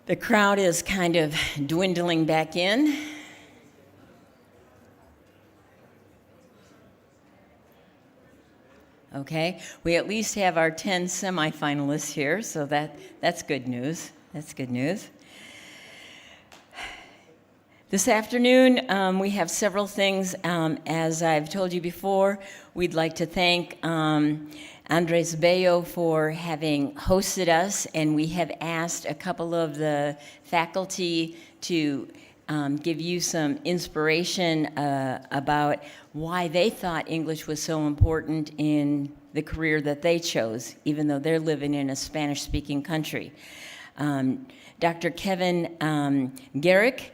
The crowd is kind of dwindling back in. Okay, we at least have our 10 semifinalists here, so that's good news. That's good news. This afternoon, we have several things. As I've told you before, we'd like to thank Andres Bello for having hosted us, and we have asked a couple of the faculty to give you some inspiration about why they thought English was so important in the career that they chose, even though they're living in a Spanish-speaking country. Dr. Kevin Gerigk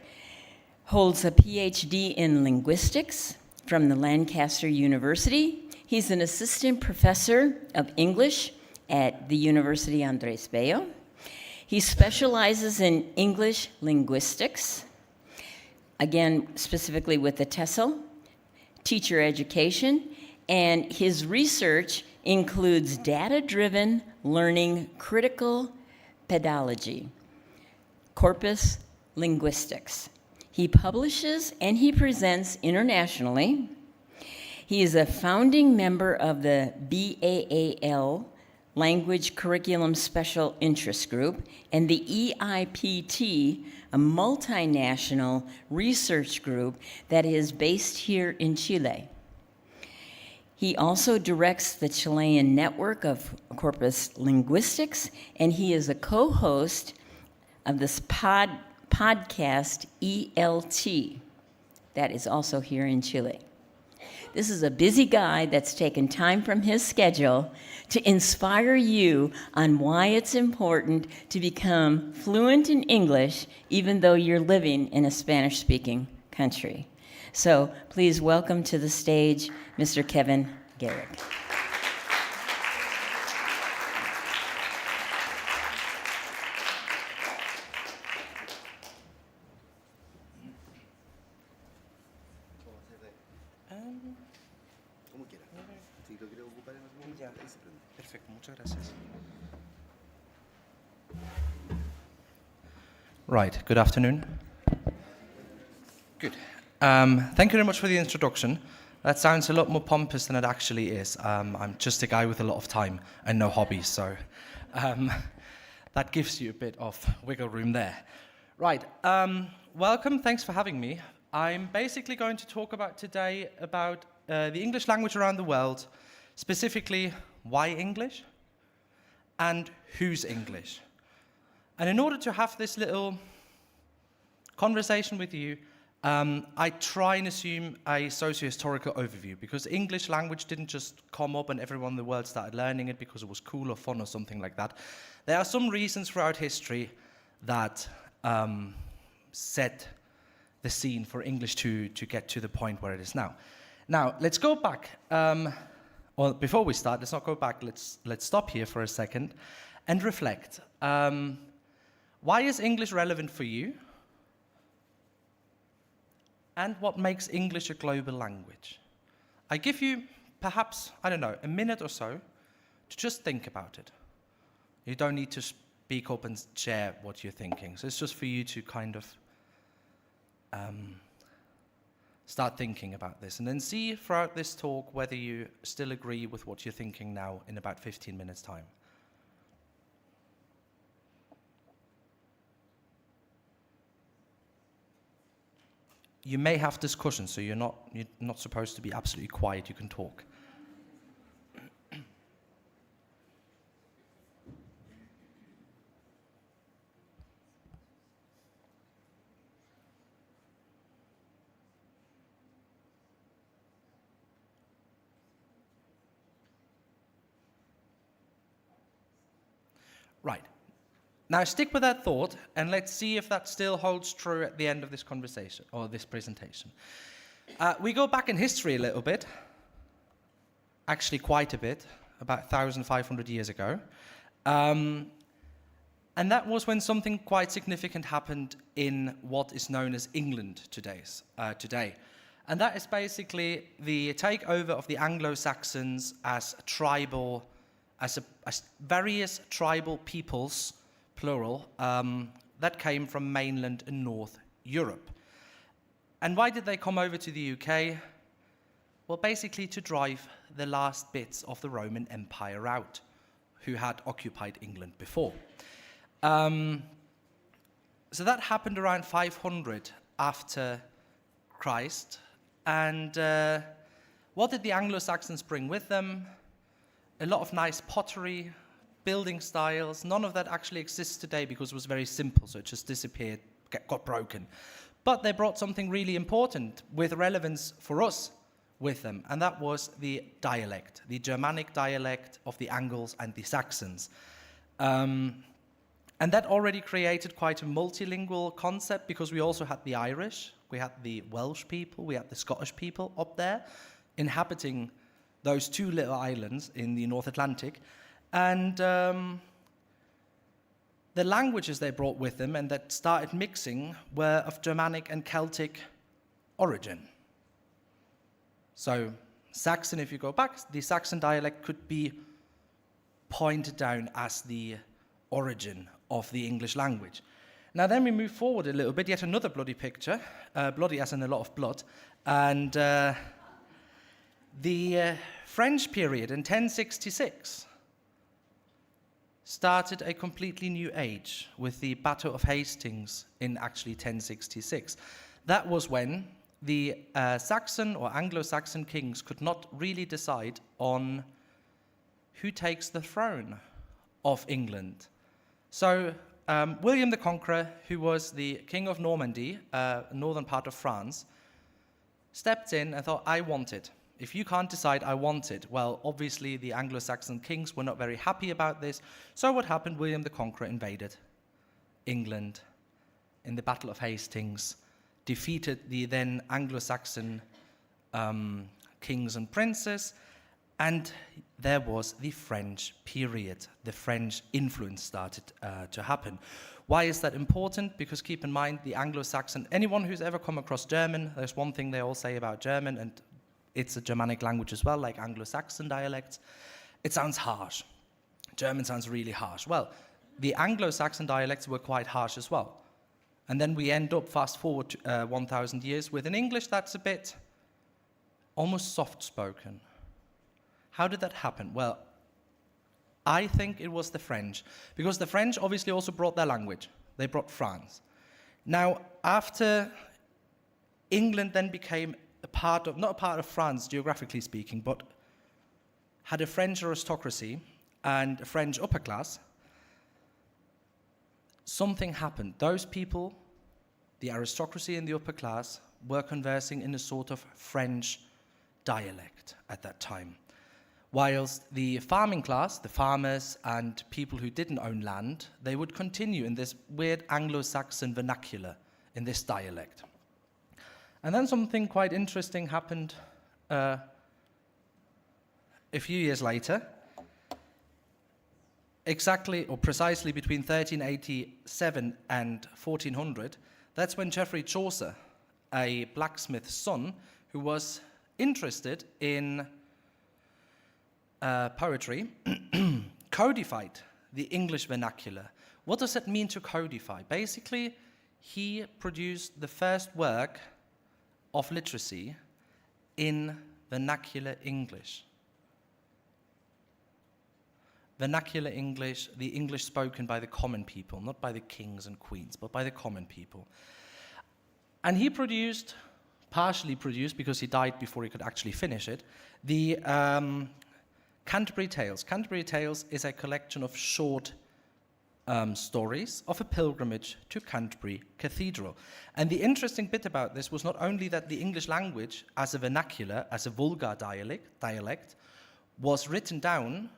holds a PhD in linguistics from the Lancaster University. He's an assistant professor of English at the University Andres Bello. He specializes in English linguistics, again, specifically with the TESOL, teacher education, and his research includes data-driven learning critical pedagogy, corpus linguistics. He publishes and he presents internationally. He is a founding member of the BAAL, Language Curriculum Special Interest Group, and the EIPT, a multinational research group that is based here in Chile. He also directs the Chilean Network of Corpus Linguistics, and he is a co-host of this podcast ELT that is also here in Chile. This is a busy guy that's taken time from his schedule to inspire you on why it's important to become fluent in English even though you're living in a Spanish-speaking country. So please welcome to the stage Mr. Kevin Gerigk. Right, good afternoon. Good. Thank you very much for the introduction. That sounds a lot more pompous than it actually is. I'm just a guy with a lot of time and no hobbies, so that gives you a bit of wiggle room there. Right, welcome, thanks for having me. I'm basically going to talk about today about the English language around the world, specifically why English and who's English. And in order to have this little conversation with you, I try and assume a socio-historical overview, because English language didn't just come up and everyone in the world started learning it because it was cool or fun or something like that. There are some reasons throughout history that set the scene for English to get to the point where it is now. Now, let's go back. Well, before we start, let's not go back. Let's stop here for a second and reflect. Why is English relevant for you? And what makes English a global language? I give you perhaps, I don't know, a minute or so to just think about it. You don't need to speak up and share what you're thinking. So it's just for you to kind of start thinking about this, and then see throughout this talk whether you still agree with what you're thinking now in about 15 minutes' time. You may have discussion, so you're not supposed to be absolutely quiet. You can talk. Right. Now stick with that thought, and let's see if that still holds true at the end of this conversation, or this presentation. We go back in history a little bit, actually quite a bit, about 1,500 years ago. And that was when something quite significant happened in what is known as England today. And that is basically the takeover of the Anglo-Saxons as various tribal peoples, plural, that came from mainland and North Europe. And why did they come over to the UK? Well, basically to drive the last bits of the Roman Empire out, who had occupied England before. So that happened around 500 after Christ. And what did the Anglo-Saxons bring with them? A lot of nice pottery, building styles. None of that actually exists today because it was very simple, so it just disappeared, got broken. But they brought something really important with relevance for us with them, and that was the dialect, the Germanic dialect of the Angles and the Saxons. And that already created quite a multilingual concept because we also had the Irish, we had the Welsh people, we had the Scottish people up there inhabiting those two little islands in the North Atlantic. And the languages they brought with them and that started mixing were of Germanic and Celtic origin. So Saxon, if you go back, the Saxon dialect could be pointed down as the origin of the English language. Now then we move forward a little bit, yet another bloody picture, bloody as in a lot of blood, and the French period in 1066 started a completely new age with the Battle of Hastings in actually 1066. That was when the Saxon or Anglo-Saxon kings could not really decide on who takes the throne of England. So William the Conqueror, who was the king of Normandy, northern part of France, stepped in and thought, I want it. If you can't decide, I want it. Well, obviously the Anglo-Saxon kings were not very happy about this. So what happened? William the Conqueror invaded England in the Battle of Hastings, defeated the then Anglo-Saxon kings and princes, and there was the French period. The French influence started to happen. Why is that important? Because keep in mind, the Anglo-Saxon, anyone who's ever come across German, there's one thing they all say about German, and it's a Germanic language as well, like Anglo-Saxon dialects. It sounds harsh. German sounds really harsh. Well, the Anglo-Saxon dialects were quite harsh as well. And then we end up, fast forward 1,000 years, with an English that's a bit almost soft-spoken. How did that happen? Well, I think it was the French, because the French obviously also brought their language. They brought France. Now, after England then became a part of, not a part of France geographically speaking, but had a French aristocracy and a French upper class, something happened. Those people, the aristocracy and the upper class, were conversing in a sort of French dialect at that time. Whilst the farming class, the farmers and people who didn't own land, they would continue in this weird Anglo-Saxon vernacular, in this dialect. And then something quite interesting happened a few years later, exactly or precisely between 1387 and 1400. That's when Geoffrey Chaucer, a blacksmith's son, who was interested in poetry, codified the English vernacular. What does that mean to codify? Basically, he produced the first work of literacy in vernacular English. Vernacular English, the English spoken by the common people, not by the kings and queens, but by the common people. And he produced, partially produced, because he died before he could actually finish it, the Canterbury Tales. Canterbury Tales is a collection of short stories of a pilgrimage to Canterbury Cathedral. And the interesting bit about this was not only that the English language, as a vernacular, as a vulgar dialect was written down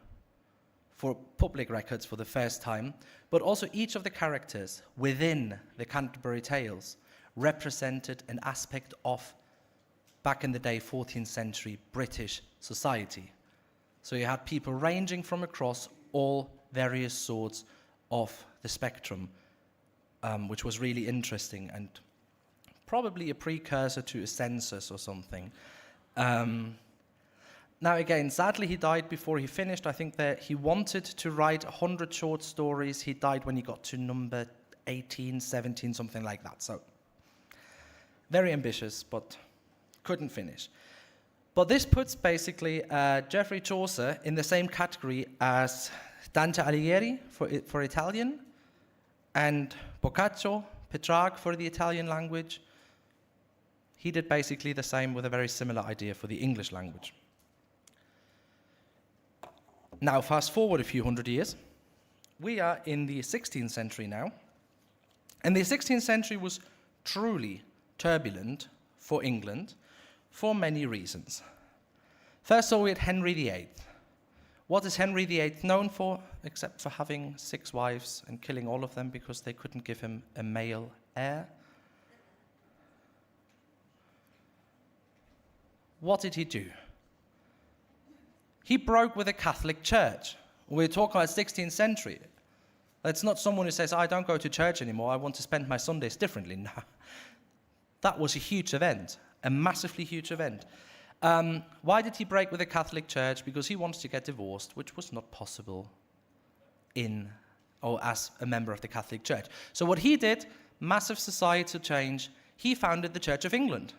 for public records for the first time, but also each of the characters within the Canterbury Tales represented an aspect of, back in the day, 14th century British society. So you had people ranging from across all various sorts of the spectrum, which was really interesting and probably a precursor to a census or something. Now again, sadly he died before he finished. I think that he wanted to write 100 short stories. He died when he got to number 18, 17, something like that. So very ambitious, but couldn't finish. But this puts basically Geoffrey Chaucer in the same category as Dante Alighieri for Italian, and Boccaccio, Petrarch for the Italian language. He did basically the same with a very similar idea for the English language. Now, fast forward a few hundred years. We are in the 16th century now. And the 16th century was truly turbulent for England for many reasons. First of all, we had Henry VIII. What is Henry VIII known for, except for having 6 wives and killing all of them because they couldn't give him a male heir? What did he do? He broke with the Catholic Church. We're talking about 16th century. That's not someone who says, I don't go to church anymore, I want to spend my Sundays differently. No. That was a huge event, a massively huge event. Why did he break with the Catholic Church? Because he wanted to get divorced, which was not possible as a member of the Catholic Church. So what he did, massive societal change, he founded the Church of England,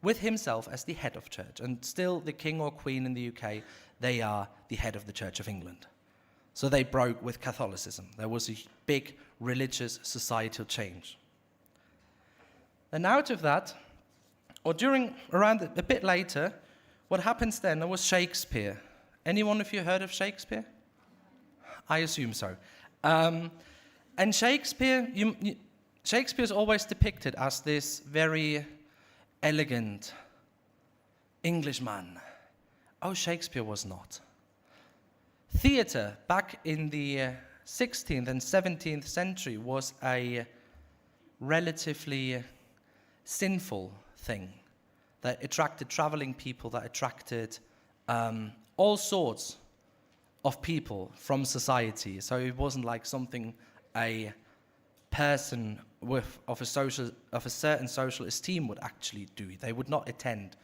with himself as the head of church. And still the king or queen in the UK, they are the head of the Church of England. So they broke with Catholicism. There was a big religious societal change. And out of that, or around a bit later, what happens then, there was Shakespeare. Anyone of you heard of Shakespeare? I assume so. And Shakespeare, Shakespeare's always depicted as this very elegant Englishman. Oh, Shakespeare was not. Theatre, back in the 16th and 17th century, was a relatively sinful thing that attracted traveling people, that attracted all sorts of people from society. So it wasn't like something a person of a certain social esteem would actually do. They would not attend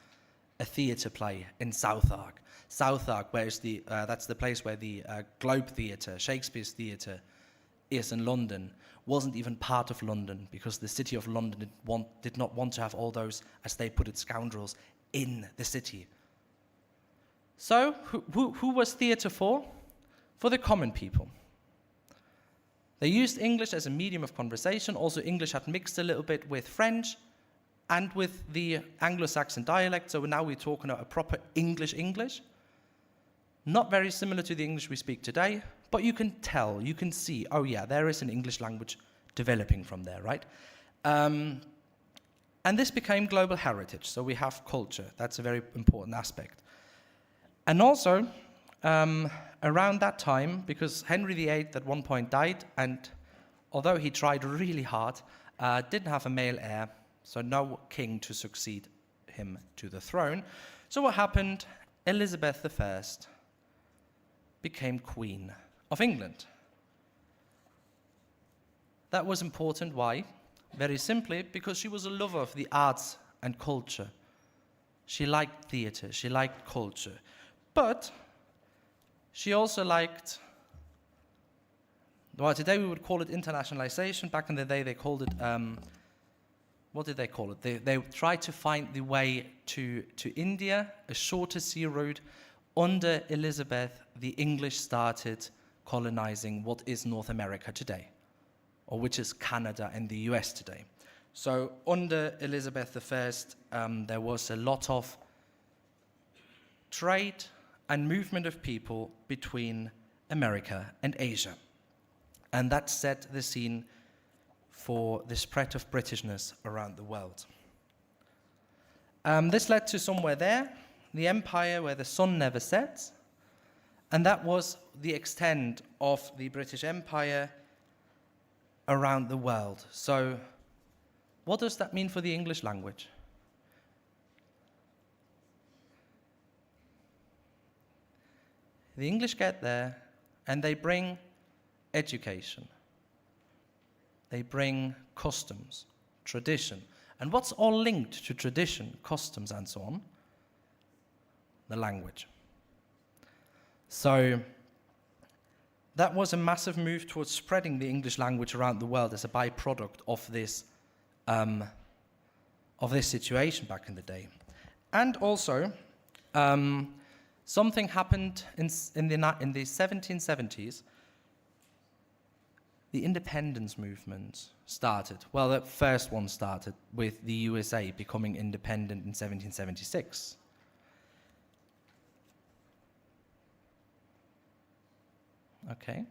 a theatre play in Southwark. Southwark, where's that's the place where the Globe Theatre, Shakespeare's theatre, is in London, wasn't even part of London because the city of London did not want to have all those, as they put it, scoundrels in the city. So who was theatre for? For the common people. They used English as a medium of conversation. Also, English had mixed a little bit with French and with the Anglo-Saxon dialect. So now we're talking about a proper English. Not very similar to the English we speak today, but you can tell, you can see, oh yeah, there is an English language developing from there, right? And this became global heritage. So we have culture. That's a very important aspect. And also, around that time, because Henry VIII at one point died, and although he tried really hard, didn't have a male heir, so no king to succeed him to the throne. So what happened? Elizabeth I became Queen of England. That was important. Why? Very simply, because she was a lover of the arts and culture. She liked theatre, she liked culture. But she also liked, well, today we would call it internationalization. Back in the day, they called it, what did they call it? They tried to find the way to India, a shorter sea route. Under Elizabeth, the English started colonizing what is North America today, or which is Canada and the US today. So under Elizabeth I, there was a lot of trade and movement of people between America and Asia. And that set the scene for the spread of Britishness around the world. This led to somewhere there, the empire where the sun never sets, and that was the extent of the British Empire around the world. So what does that mean for the English language? The English get there and they bring education. They bring customs, tradition. And what's all linked to tradition, customs, and so on? The language. So that was a massive move towards spreading the English language around the world as a byproduct of this situation back in the day. And also, something happened in the 1770s. The independence movement started. Well, the first one started with the USA becoming independent in 1776. Okay.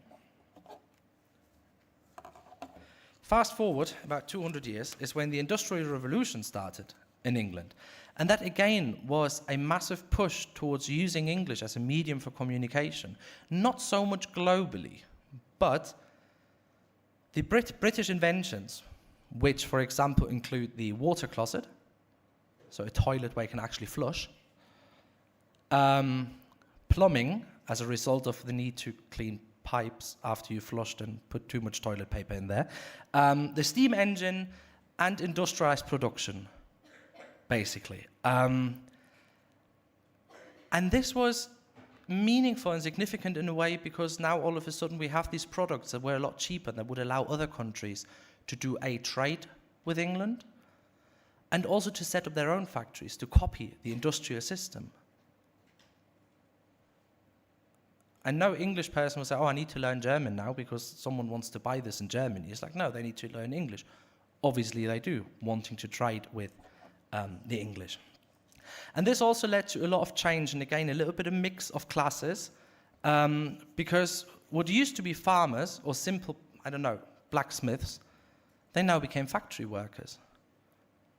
Fast forward about 200 years is when the Industrial Revolution started in England. And that again was a massive push towards using English as a medium for communication. Not so much globally, but the British inventions, which for example include the water closet, so a toilet where you can actually flush, plumbing as a result of the need to clean pipes after you flushed and put too much toilet paper in there, the steam engine and industrialized production, basically. And this was meaningful and significant in a way because now all of a sudden we have these products that were a lot cheaper that would allow other countries to do a trade with England and also to set up their own factories to copy the industrial system. And no English person will say, oh, I need to learn German now because someone wants to buy this in Germany. It's like, no, they need to learn English. Obviously they do, wanting to trade with the English. And this also led to a lot of change, and again, a little bit of mix of classes, because what used to be farmers or simple, I don't know, blacksmiths, they now became factory workers.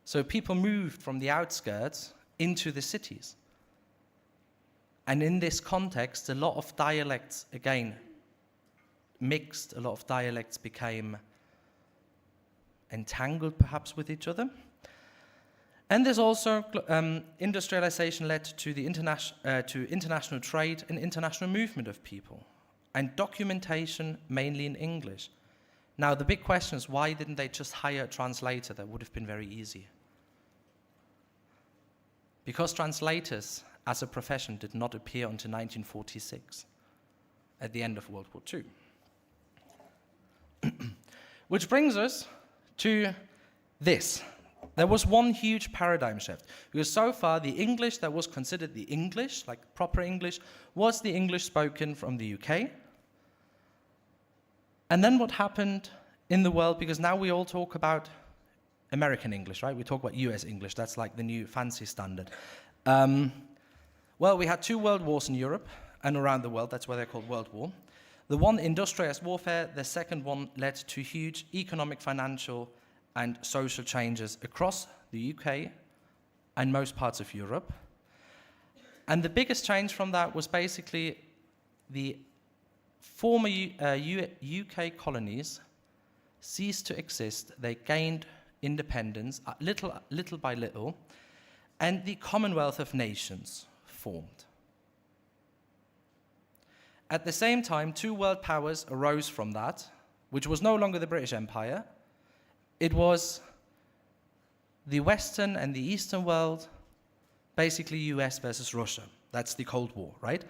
So people moved from the outskirts into the cities. And in this context, a lot of dialects, again, mixed, a lot of dialects became entangled perhaps with each other. And there's also industrialization led to the international trade and international movement of people, and documentation mainly in English. Now the big question is, why didn't they just hire a translator? That would have been very easy. Because translators as a profession did not appear until 1946, at the end of World War II. Which brings us to this. There was one huge paradigm shift, because so far the English that was considered the English, like proper English, was the English spoken from the UK. And then what happened in the world, because now we all talk about American English, right? We talk about US English, that's like the new fancy standard. Well, we had 2 world wars in Europe and around the world, that's why they're called World War. The one, industrialized warfare, the second one led to huge economic, financial, and social changes across the UK and most parts of Europe. And the biggest change from that was basically the former UK colonies ceased to exist. They gained independence little by little, and the Commonwealth of Nations formed. At the same time, 2 world powers arose from that, which was no longer the British Empire. It was the Western and the Eastern world, basically US versus Russia. That's the Cold War, right?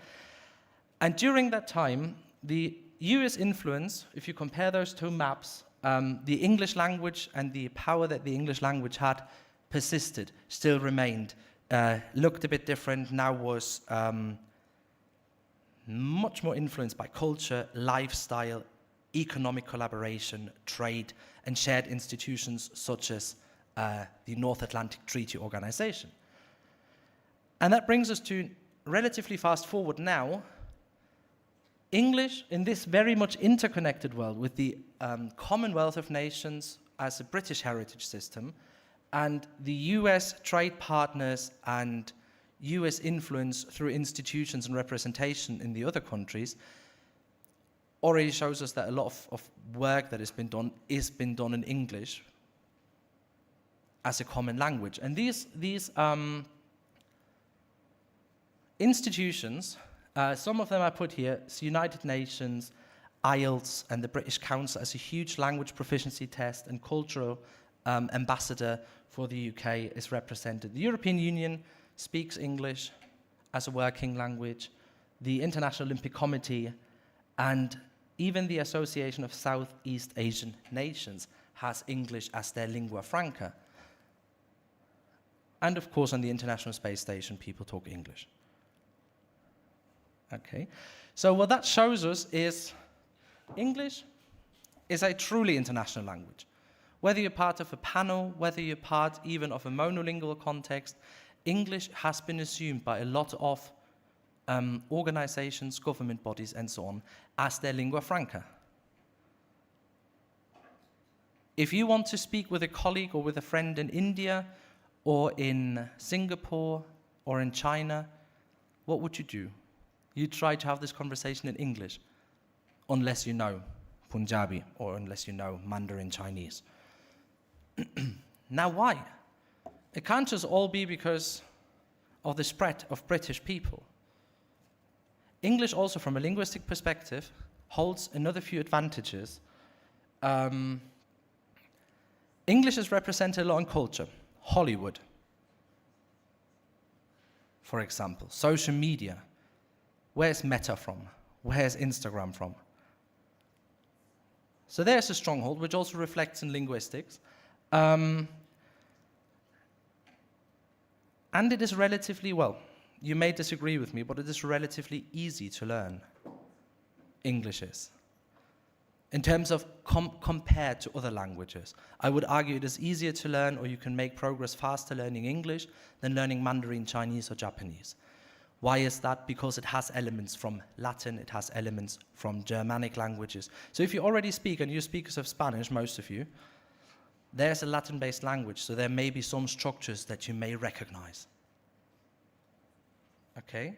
And during that time, the US influence, if you compare those 2 maps, the English language and the power that the English language had persisted, still remained, looked a bit different, now was much more influenced by culture, lifestyle, economic collaboration, trade, and shared institutions such as the North Atlantic Treaty Organization. And that brings us to, relatively fast forward now, English in this very much interconnected world with the Commonwealth of Nations as a British heritage system, and the US trade partners and US influence through institutions and representation in the other countries, already shows us that a lot of work that has been done in English as a common language. And these institutions, some of them I put here, it's United Nations, IELTS, and the British Council as a huge language proficiency test, and cultural ambassador for the UK is represented. The European Union speaks English as a working language, the International Olympic Committee, and Even the Association of Southeast Asian Nations has English as their lingua franca. And of course, on the International Space Station, people talk English. Okay, so what that shows us is English is a truly international language. Whether you're part of a panel, whether you're part even of a monolingual context, English has been assumed by a lot of organizations, government bodies, and so on, as their lingua franca. If you want to speak with a colleague or with a friend in India, or in Singapore, or in China, what would you do? You try to have this conversation in English, unless you know Punjabi, or unless you know Mandarin Chinese. Now, why? It can't just all be because of the spread of British people. English also, from a linguistic perspective, holds another few advantages. English is represented a lot in culture. Hollywood, for example, social media. Where's Meta from? Where's Instagram from? So there's a stronghold, which also reflects in linguistics. And it is relatively, well, you may disagree with me, but it is relatively easy to learn. English is. In terms of compared to other languages, I would argue it is easier to learn, or you can make progress faster learning English than learning Mandarin Chinese or Japanese. Why is that? Because it has elements from Latin, it has elements from Germanic languages. So if you already speak, and you're speakers of Spanish, most of you, there's a Latin-based language, so there may be some structures that you may recognize. Okay?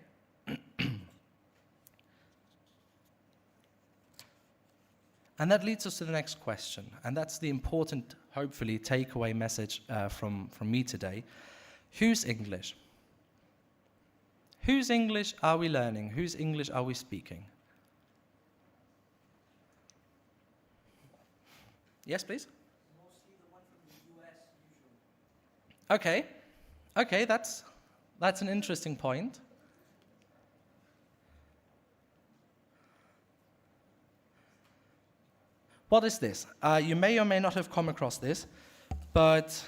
And that leads us to the next question, and that's the important, hopefully, takeaway message from me today. Whose English? Whose English are we learning? Whose English are we speaking? Yes, please? Mostly the one from the US, usually. Okay, that's an interesting point. What is this? You may or may not have come across this, but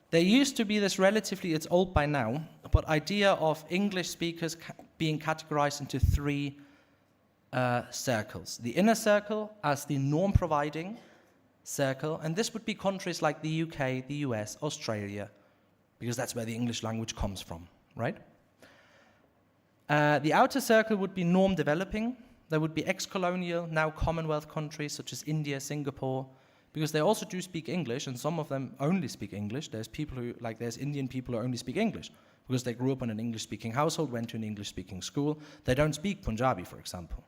there used to be this relatively, it's old by now, but idea of English speakers being categorized into three circles. The inner circle as the norm-providing circle, and this would be countries like the UK, the US, Australia, because that's where the English language comes from, right? The outer circle would be norm-developing. There would be ex-colonial, now Commonwealth countries such as India, Singapore, because they also do speak English, and some of them only speak English. There's people who, like there's Indian people who only speak English, because they grew up in an English-speaking household, went to an English-speaking school. They don't speak Punjabi, for example.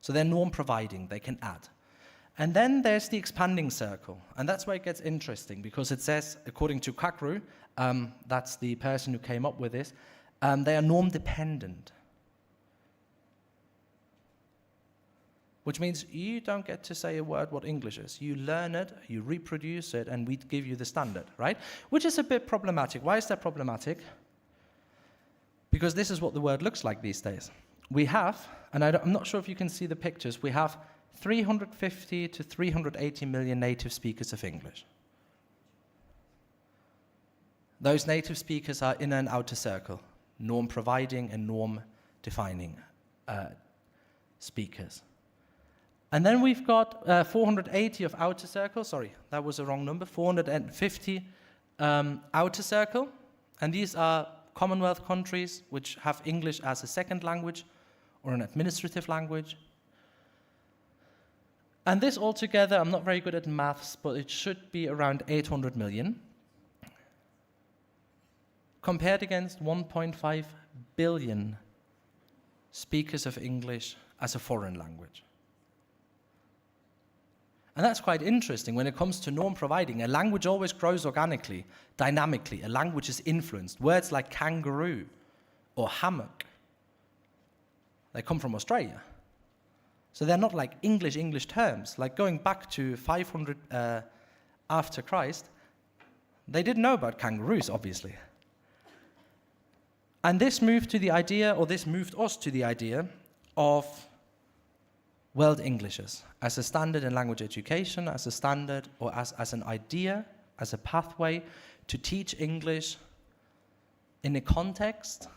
So they're norm-providing, they can add. And then there's the expanding circle, and that's where it gets interesting, because it says, according to Kakru, that's the person who came up with this, they are norm-dependent. Which means you don't get to say a word what English is. You learn it, you reproduce it, and we give you the standard, right? Which is a bit problematic. Why is that problematic? Because this is what the word looks like these days. We have, and I'm not sure if you can see the pictures, we have 350 to 380 million native speakers of English. Those native speakers are inner and outer circle, norm-providing and norm-defining speakers. And then we've got 480 of outer circle, sorry, that was a wrong number, 450 outer circle, and these are Commonwealth countries which have English as a second language or an administrative language. And this altogether, I'm not very good at maths, but it should be around 800 million, compared against 1.5 billion speakers of English as a foreign language. And that's quite interesting. When it comes to norm providing, a language always grows organically, dynamically. A language is influenced. Words like kangaroo or hammock, they come from Australia. So they're not like English terms. Like going back to 500 after Christ, they didn't know about kangaroos, obviously. And this moved to the idea, or this moved us to the idea of World Englishes as a standard in language education, as a standard or as an idea, as a pathway to teach English in a context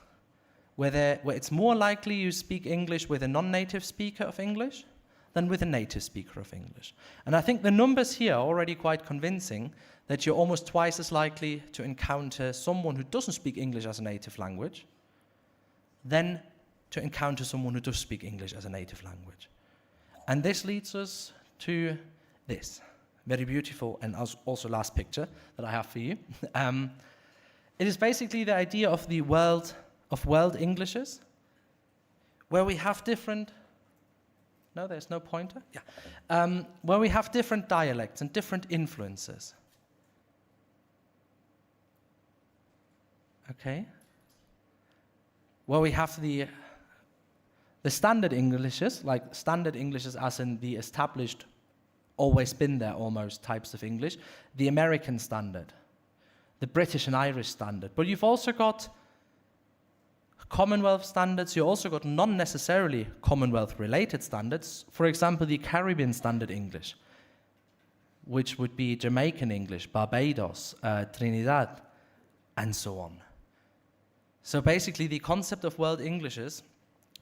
where it's more likely you speak English with a non-native speaker of English than with a native speaker of English. And I think the numbers here are already quite convincing that you're almost twice as likely to encounter someone who doesn't speak English as a native language than to encounter someone who does speak English as a native language. And this leads us to this very beautiful and also last picture that I have for you. It is basically the idea of the world Englishes, where we have different, no, there's no pointer? Yeah. Where we have different dialects and different influences. Okay. Where we have the standard Englishes, like standard Englishes as in the established, always been there almost types of English, the American standard, the British and Irish standard. But you've also got Commonwealth standards, you also got non-necessarily Commonwealth-related standards, for example, the Caribbean Standard English, which would be Jamaican English, Barbados, Trinidad, and so on. So basically, the concept of World Englishes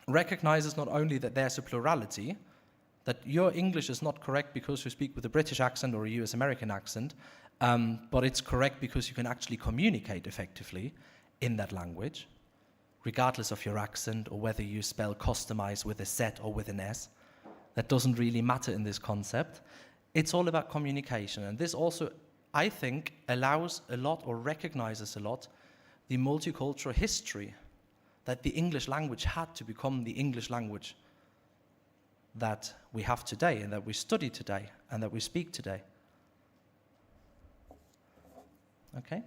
recognizes not only that there's a plurality, that your English is not correct because you speak with a British accent or a US American accent, but it's correct because you can actually communicate effectively in that language, regardless of your accent or whether you spell customize with a Z or with an S. That doesn't really matter in this concept. It's all about communication. And this also, I think, allows a lot or recognizes a lot the multicultural history that the English language had to become the English language that we have today and that we study today and that we speak today. Okay?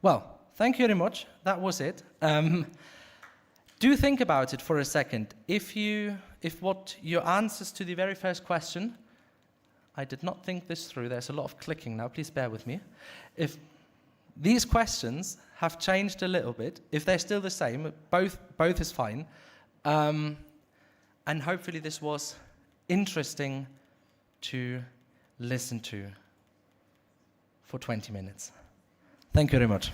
Well, thank you very much. That was it. Do think about it for a second. If what your answers to the very first question, I did not think this through. There's a lot of clicking now. Please bear with me. If these questions have changed a little bit, if they're still the same, both is fine. And hopefully this was interesting to listen to for 20 minutes. Thank you very much.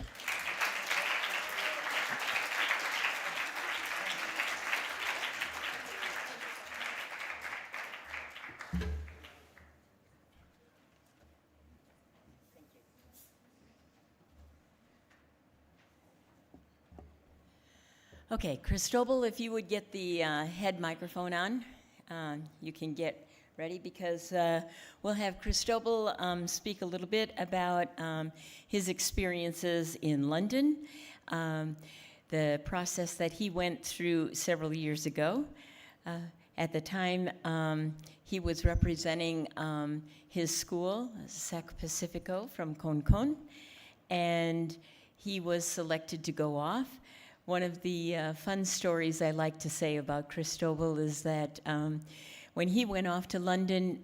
Okay, Cristóbal, if you would get the head microphone on, you can get ready because we'll have Cristóbal speak a little bit about his experiences in London, the process that he went through several years ago. At the time, he was representing his school, Sac Pacifico from Concon, and he was selected to go off. One of the fun stories I like to say about Cristóbal is that when he went off to London,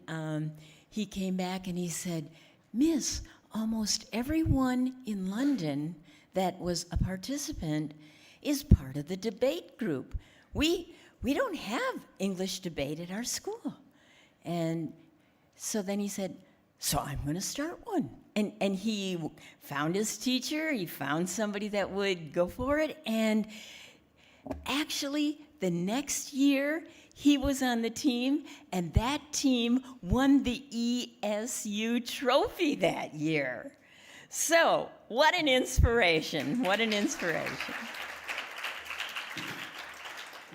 he came back and he said, "Miss, almost everyone in London that was a participant is part of the debate group. We don't have English debate at our school." And so then he said, "So I'm going to start one." And he found his teacher, he found somebody that would go for it, and actually the next year he was on the team, and that team won the ESU trophy that year. So, what an inspiration, what an inspiration.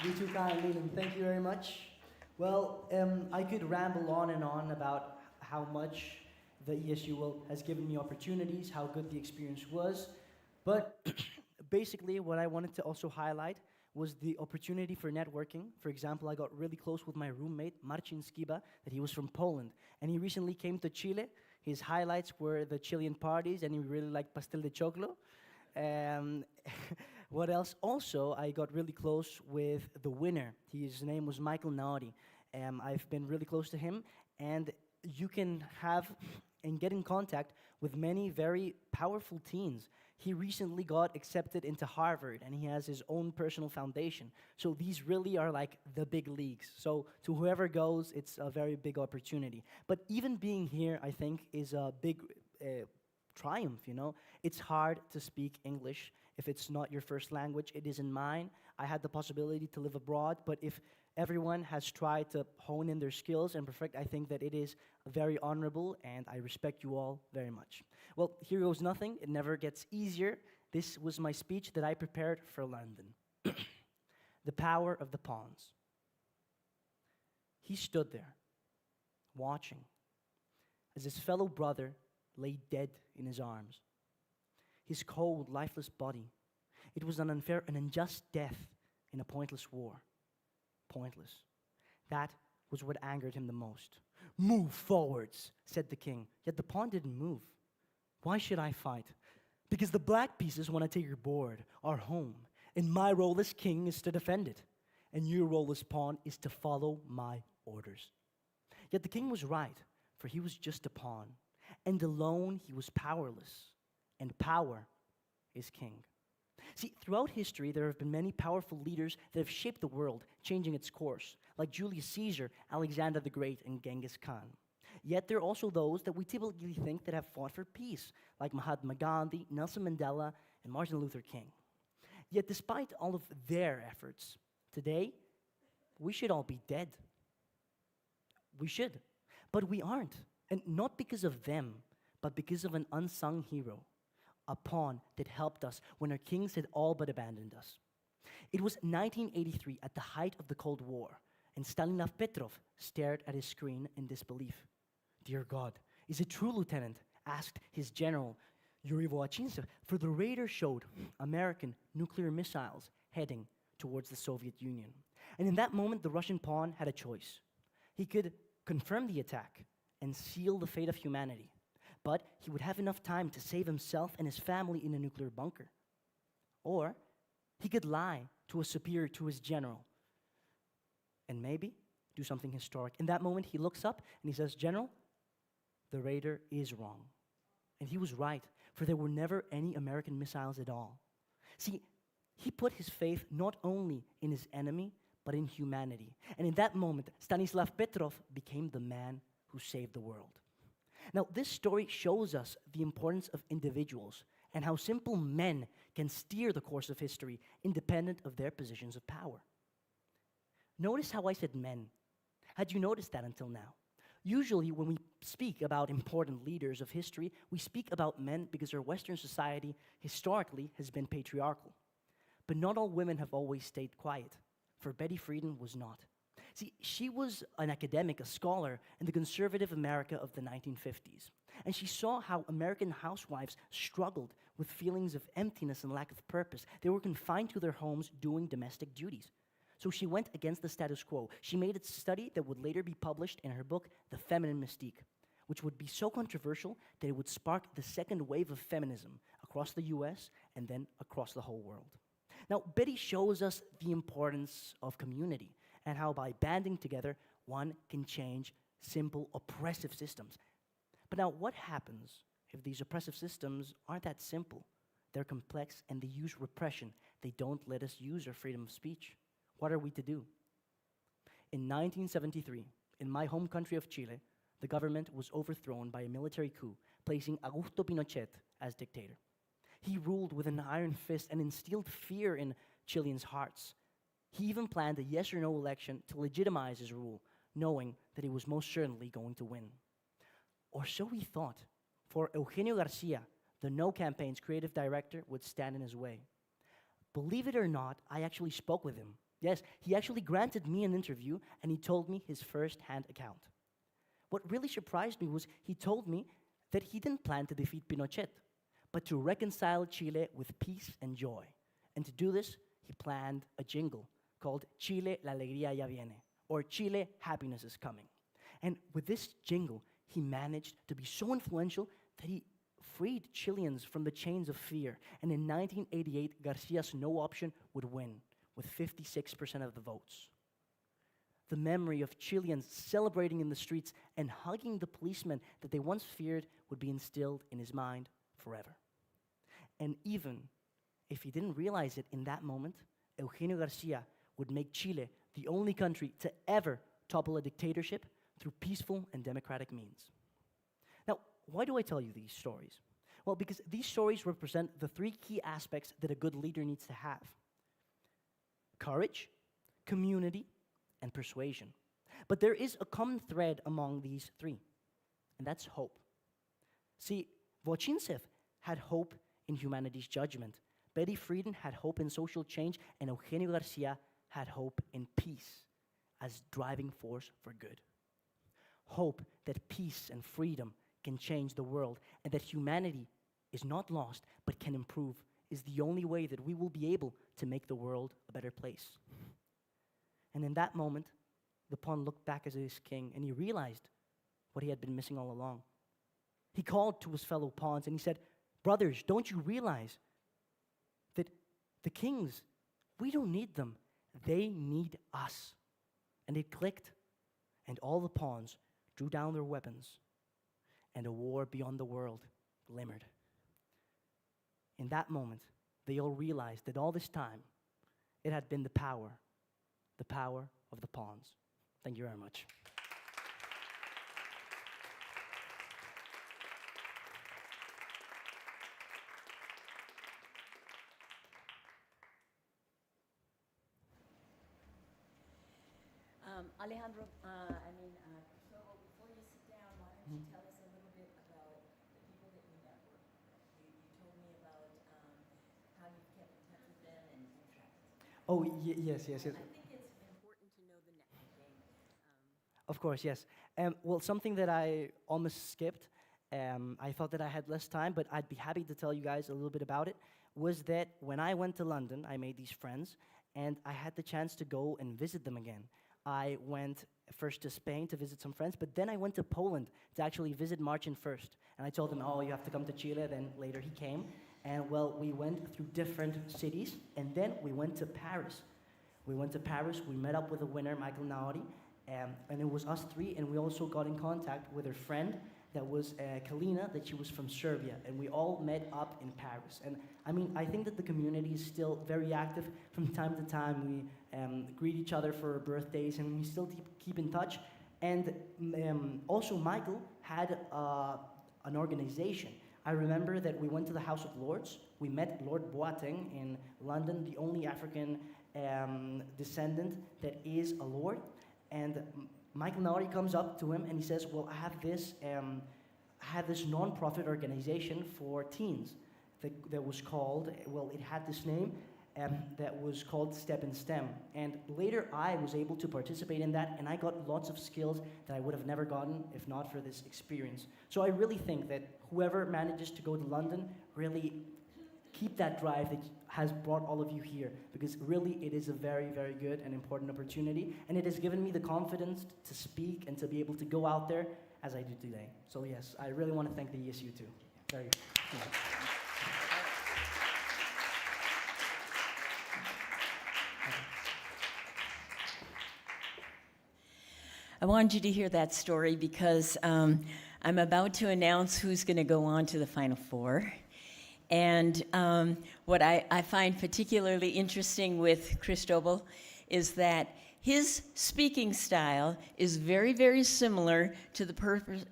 You too kindly, and thank you very much. Well, I could ramble on and on about how much the ESU has given me opportunities, how good the experience was, but basically what I wanted to also highlight was the opportunity for networking. For example, I got really close with my roommate, Marcin Skiba, that he was from Poland, and he recently came to Chile. His highlights were the Chilean parties, and he really liked pastel de choclo. What else? Also, I got really close with the winner. His name was Michael Naudi. I've been really close to him, and you can have and get in contact with many very powerful teens. He recently got accepted into Harvard, and he has his own personal foundation. So these really are like the big leagues. So to whoever goes, it's a very big opportunity. But even being here, I think, is a big triumph, you know? It's hard to speak English if it's not your first language. It isn't mine. I had the possibility to live abroad, but if everyone has tried to hone in their skills and perfect, I think that it is very honorable, and I respect you all very much. Well, here goes nothing. It never gets easier. This was my speech that I prepared for London. The power of the pawns. He stood there, watching, as his fellow brother lay dead in his arms. His cold, lifeless body. It was an unfair and unjust death in a pointless war. Pointless. That was what angered him the most. "Move forwards," said the king. Yet the pawn didn't move. "Why should I fight?" "Because the black pieces want to take your board, our home, and my role as king is to defend it, and your role as pawn is to follow my orders." Yet the king was right, for he was just a pawn, and alone he was powerless, and power is king. See, throughout history, there have been many powerful leaders that have shaped the world, changing its course, like Julius Caesar, Alexander the Great, and Genghis Khan. Yet there are also those that we typically think that have fought for peace, like Mahatma Gandhi, Nelson Mandela, and Martin Luther King. Yet despite all of their efforts, today, we should all be dead. We should. But we aren't. And not because of them, but because of an unsung hero, a pawn that helped us when our kings had all but abandoned us. It was 1983, at the height of the Cold War, and Stanislav Petrov stared at his screen in disbelief. "Dear God, is it true, Lieutenant?" asked his general, Yuri Voachintsev, for the radar showed American nuclear missiles heading towards the Soviet Union. And in that moment, the Russian pawn had a choice. He could confirm the attack and seal the fate of humanity, but he would have enough time to save himself and his family in a nuclear bunker. Or he could lie to a superior, to his general, and maybe do something historic. In that moment, he looks up and he says, "General, the radar is wrong." And he was right, for there were never any American missiles at all. See, he put his faith not only in his enemy, but in humanity. And in that moment, Stanislav Petrov became the man who saved the world. Now, this story shows us the importance of individuals and how simple men can steer the course of history independent of their positions of power. Notice how I said men. Had you noticed that until now? Usually, when we speak about important leaders of history, we speak about men because our Western society historically has been patriarchal. But not all women have always stayed quiet, for Betty Friedan was not. See, she was an academic, a scholar in the conservative America of the 1950s. And she saw how American housewives struggled with feelings of emptiness and lack of purpose. They were confined to their homes doing domestic duties. So she went against the status quo. She made a study that would later be published in her book, The Feminine Mystique, which would be so controversial that it would spark the second wave of feminism across the US and then across the whole world. Now, Betty shows us the importance of community and how by banding together, one can change simple oppressive systems. But now, what happens if these oppressive systems aren't that simple? They're complex and they use repression. They don't let us use our freedom of speech. What are we to do? In 1973, in my home country of Chile, the government was overthrown by a military coup, placing Augusto Pinochet as dictator. He ruled with an iron fist and instilled fear in Chileans' hearts. He even planned a yes or no election to legitimize his rule, knowing that he was most certainly going to win. Or so he thought, for Eugenio Garcia, the No campaign's creative director, would stand in his way. Believe it or not, I actually spoke with him. Yes, he actually granted me an interview, and he told me his first-hand account. What really surprised me was he told me that he didn't plan to defeat Pinochet, but to reconcile Chile with peace and joy. And to do this, he planned a jingle called Chile, la alegría ya viene, or Chile, happiness is coming. And with this jingle, he managed to be so influential that he freed Chileans from the chains of fear. And in 1988, Garcia's no option would win, with 56% of the votes. The memory of Chileans celebrating in the streets and hugging the policemen that they once feared would be instilled in his mind forever. And even if he didn't realize it in that moment, Eugenio Garcia would make Chile the only country to ever topple a dictatorship through peaceful and democratic means. Now, why do I tell you these stories? Well, because these stories represent the three key aspects that a good leader needs to have: courage, community, and persuasion. But there is a common thread among these three, and that's hope. See, Wojciech had hope in humanity's judgment, Betty Friedan had hope in social change, and Eugenio Garcia had hope in peace as driving force for good. Hope that peace and freedom can change the world, and that humanity is not lost but can improve is the only way that we will be able to make the world a better place. And in that moment, the pawn looked back at his king, and he realized what he had been missing all along. He called to his fellow pawns, and he said, "Brothers, don't you realize that the kings, we don't need them. They need us." And it clicked, and all the pawns drew down their weapons, and a war beyond the world glimmered. In that moment, they all realized that all this time, it had been the power of the pawns. Thank you very much. Alejandro, Cristóbal, before you sit down, why don't you tell us a little bit about the people that you network with? You told me about how you've kept in touch with them and tracked. Oh, yes. I think it's important to know the networking. Of course, yes. Well, something that I almost skipped, I thought that I had less time, but I'd be happy to tell you guys a little bit about it, was that when I went to London, I made these friends, and I had the chance to go and visit them again. I went first to Spain to visit some friends, but then I went to Poland to actually visit Marcin first. And I told him, "Oh, you have to come to Chile." Then later he came. And well, we went through different cities, and then we went to Paris. We met up with the winner, Michael Naori, and it was us three, and we also got in contact with her friend that was Kalina, that she was from Serbia, and we all met up in Paris. And I think that the community is still very active. From time to time, we greet each other for our birthdays, and we still keep in touch. And also, Michael had an organization. I remember that we went to the House of Lords. We met Lord Boateng in London, the only African descendant that is a lord. And Michael Naori comes up to him and he says, "Well, I had this non-profit organization for teens that was called, well, it had this name, that was called Step in STEM. And later I was able to participate in that, and I got lots of skills that I would have never gotten if not for this experience. So I really think that whoever manages to go to London, really keep that drive that has brought all of you here, because really it is a very, very good and important opportunity, and it has given me the confidence to speak and to be able to go out there as I do today. So yes, I really want to thank the ESU too. Very good. I wanted you to hear that story because I'm about to announce who's going to go on to the Final Four. And what I find particularly interesting with Cristóbal is that his speaking style is very, very similar to the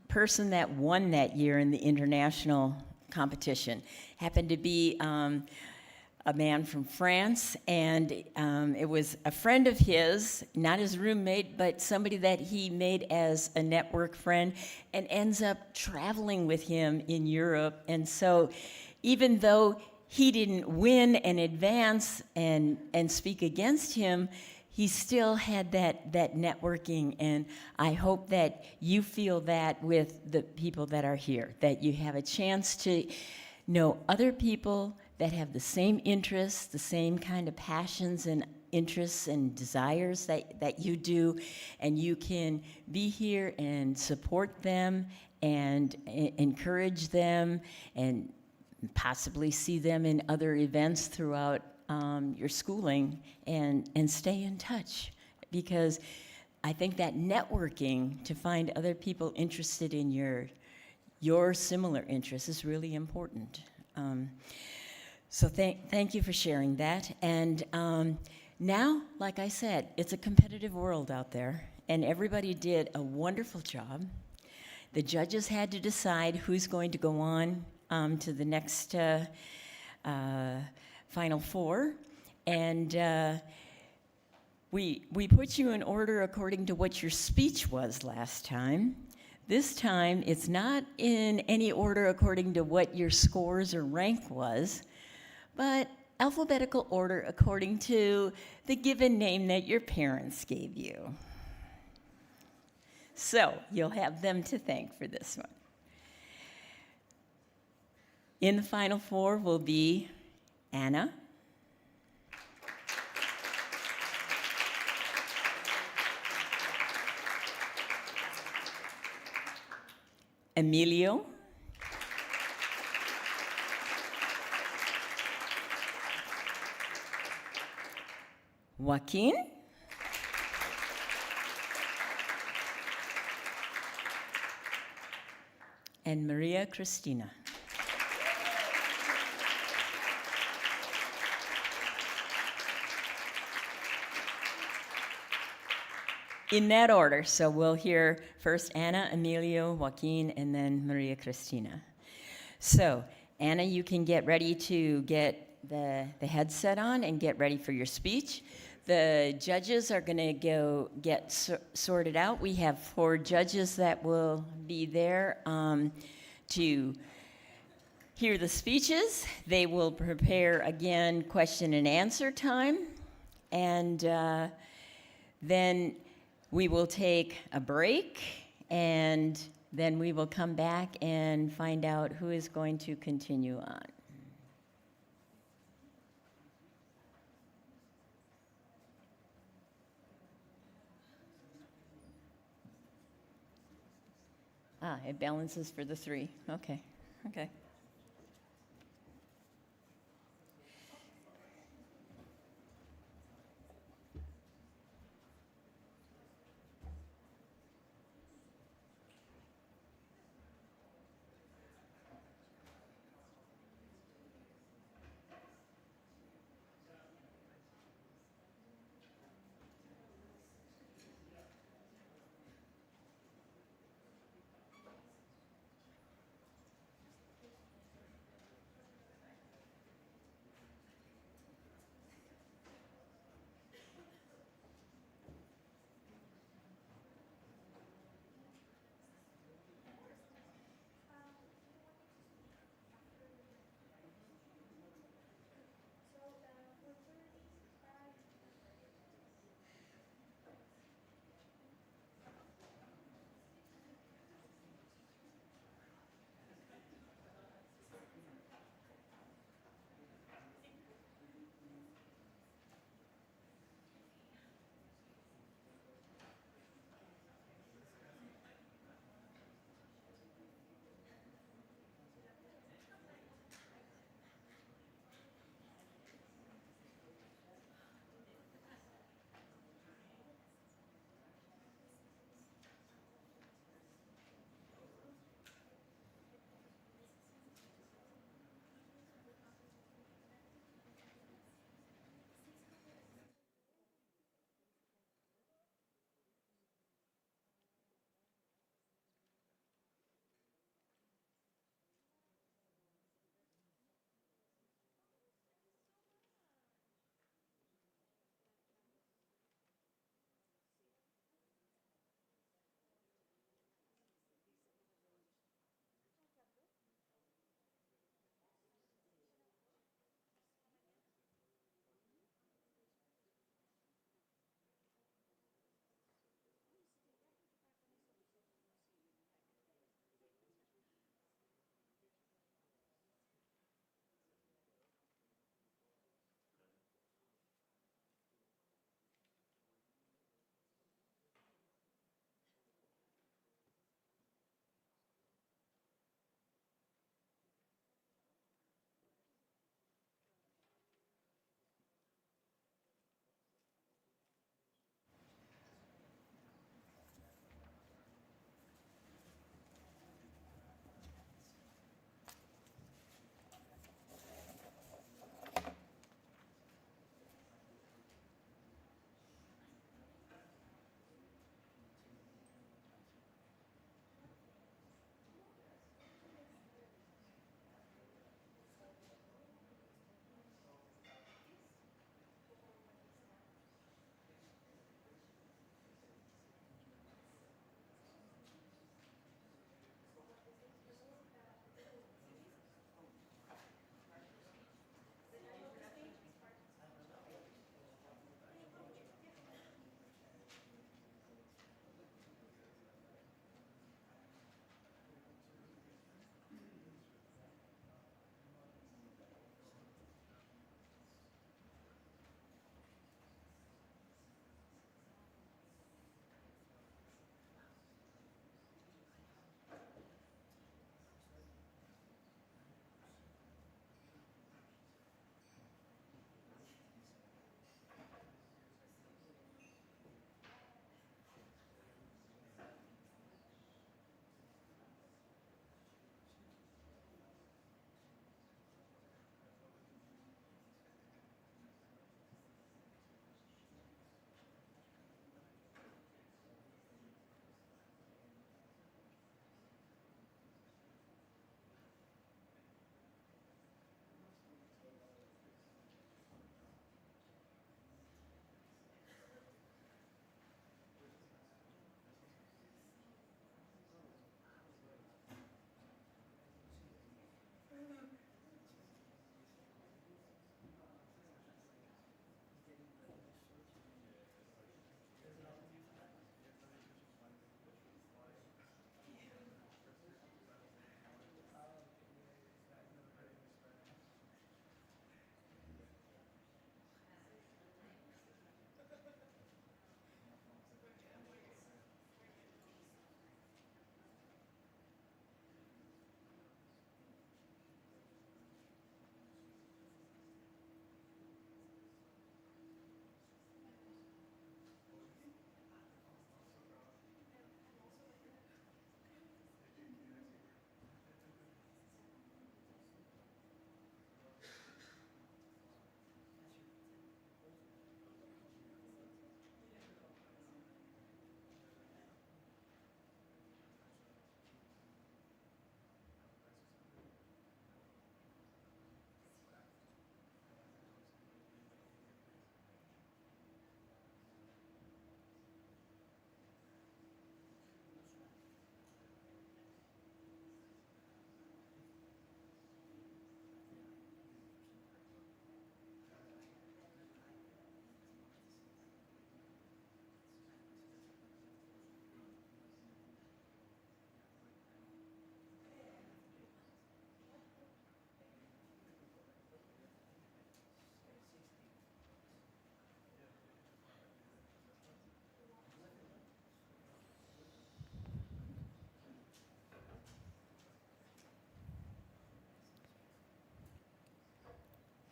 person that won that year in the international competition. Happened to be a man from France, and it was a friend of his, not his roommate, but somebody that he made as a network friend, and ends up traveling with him in Europe. And so even though he didn't win and advance and speak against him, he still had that networking, and I hope that you feel that with the people that are here, that you have a chance to know other people that have the same interests, the same kind of passions and interests and desires that you do, and you can be here and support them and encourage them and possibly see them in other events throughout your schooling, and stay in touch, because I think that networking to find other people interested in your similar interests is really important. So thank you for sharing that. And now, like I said, it's a competitive world out there, and everybody did a wonderful job. The judges had to decide who's going to go on to the next Final Four, and we put you in order according to what your speech was last time. This time, it's not in any order according to what your scores or rank was, but alphabetical order according to the given name that your parents gave you. So you'll have them to thank for this one. In the Final Four will be Anna, Emilio, Joaquín, and Maria Cristina. In that order, so we'll hear first Anna, Emilio, Joaquín, and then Maria Cristina. So, Anna, you can get ready to get the headset on and get ready for your speech. The judges are going to go get sorted out. We have 4 judges that will be there to hear the speeches. They will prepare, again, question and answer time. And then we will take a break, and then we will come back and find out who is going to continue on. It balances for the 3. Okay.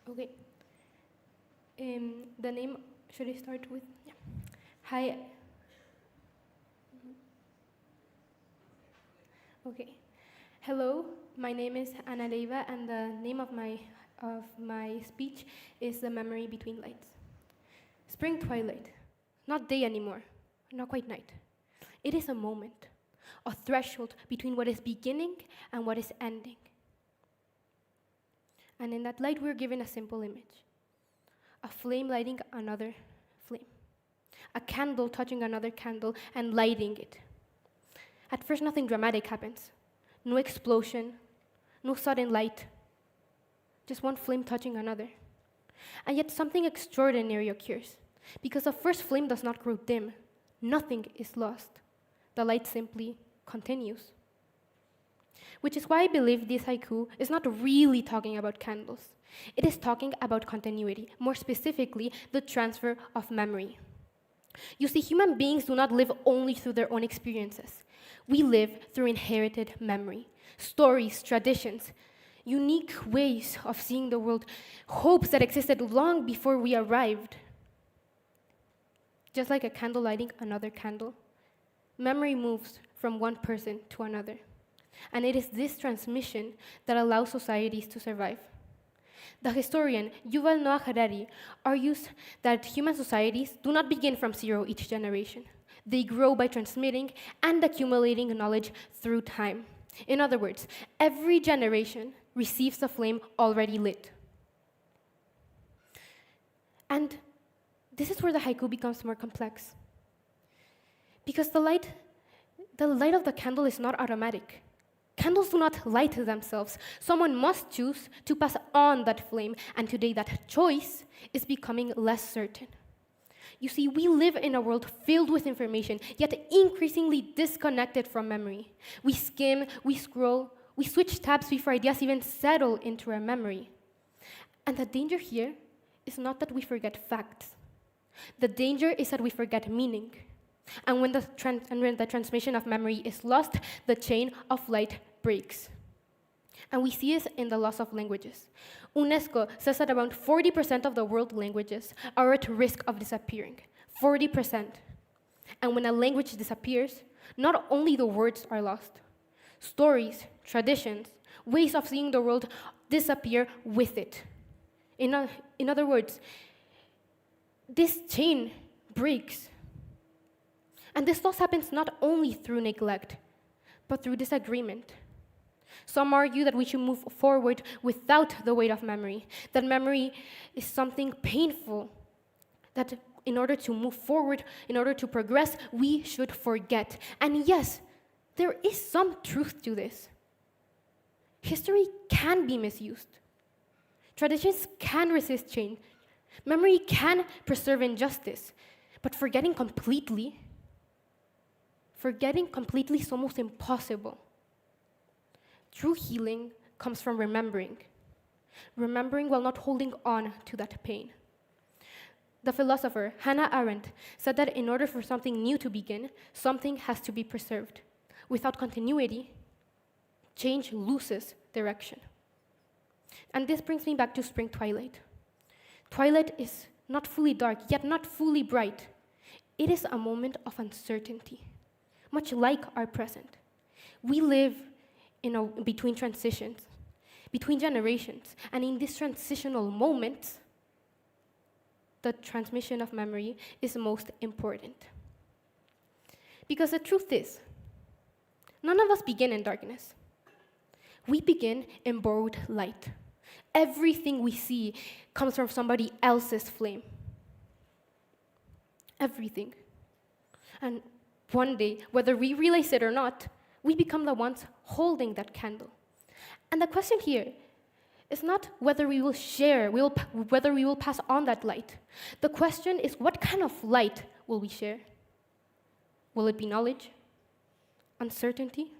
Okay. The name, should I start with? Yeah. Hi. Okay. Hello, my name is Leiva, and the name of my speech is The Memory Between Lights. Spring twilight, not day anymore, not quite night. It is a moment, a threshold between what is beginning and what is ending. And in that light, we're given a simple image. A flame lighting another flame. A candle touching another candle and lighting it. At first, nothing dramatic happens. No explosion, no sudden light. Just one flame touching another. And yet something extraordinary occurs, because the first flame does not grow dim. Nothing is lost. The light simply continues. Which is why I believe this haiku is not really talking about candles. It is talking about continuity, more specifically, the transfer of memory. You see, human beings do not live only through their own experiences. We live through inherited memory, stories, traditions, unique ways of seeing the world, hopes that existed long before we arrived. Just like a candle lighting another candle, memory moves from one person to another. And it is this transmission that allows societies to survive. The historian Yuval Noah Harari argues that human societies do not begin from zero each generation. They grow by transmitting and accumulating knowledge through time. In other words, every generation receives a flame already lit. And this is where the haiku becomes more complex. Because the light of the candle is not automatic. Candles do not light themselves. Someone must choose to pass on that flame, and today that choice is becoming less certain. You see, we live in a world filled with information, yet increasingly disconnected from memory. We skim, we scroll, we switch tabs before ideas even settle into our memory. And the danger here is not that we forget facts. The danger is that we forget meaning. And when the transmission of memory is lost, the chain of light breaks. And we see this in the loss of languages. UNESCO says that around 40% of the world languages are at risk of disappearing. 40%. And when a language disappears, not only the words are lost, stories, traditions, ways of seeing the world disappear with it. In other words, this chain breaks. And this loss happens not only through neglect, but through disagreement. Some argue that we should move forward without the weight of memory, that memory is something painful, that in order to move forward, in order to progress, we should forget. And yes, there is some truth to this. History can be misused. Traditions can resist change. Memory can preserve injustice, but forgetting completely is almost impossible. True healing comes from remembering while not holding on to that pain. The philosopher Hannah Arendt said that in order for something new to begin, something has to be preserved. Without continuity, change loses direction. And this brings me back to spring twilight. Twilight is not fully dark, yet not fully bright. It is a moment of uncertainty, much like our present. We live between transitions, between generations, and in this transitional moment, the transmission of memory is most important. Because the truth is, none of us begin in darkness. We begin in borrowed light. Everything we see comes from somebody else's flame. Everything. And one day, whether we realize it or not, we become the ones holding that candle. And the question here is not whether we will share, whether we will pass on that light. The question is, what kind of light will we share? Will it be knowledge? Uncertainty?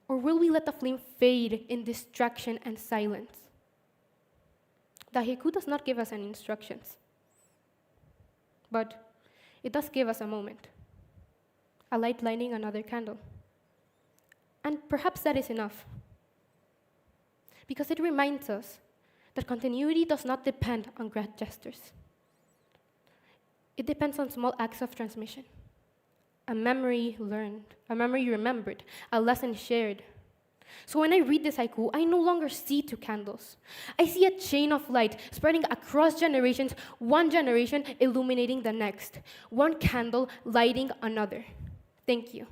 Or will we let the flame fade in distraction and silence? The haiku does not give us any instructions, but it does give us a moment, a light lighting another candle. And perhaps that is enough, because it reminds us that continuity does not depend on grand gestures. It depends on small acts of transmission. A memory learned, a memory remembered, a lesson shared. So when I read this haiku, I no longer see two candles. I see a chain of light spreading across generations, one generation illuminating the next, one candle lighting another. Thank you.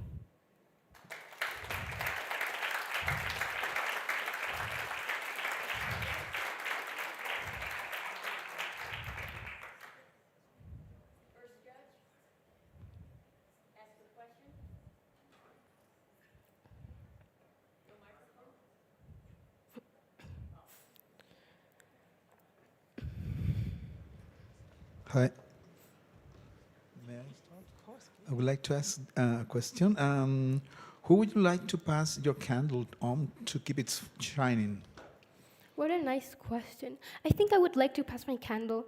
Hi. May I start? Of course. I would like to ask a question. Who would you like to pass your candle on to keep it shining? What a nice question. I think I would like to pass my candle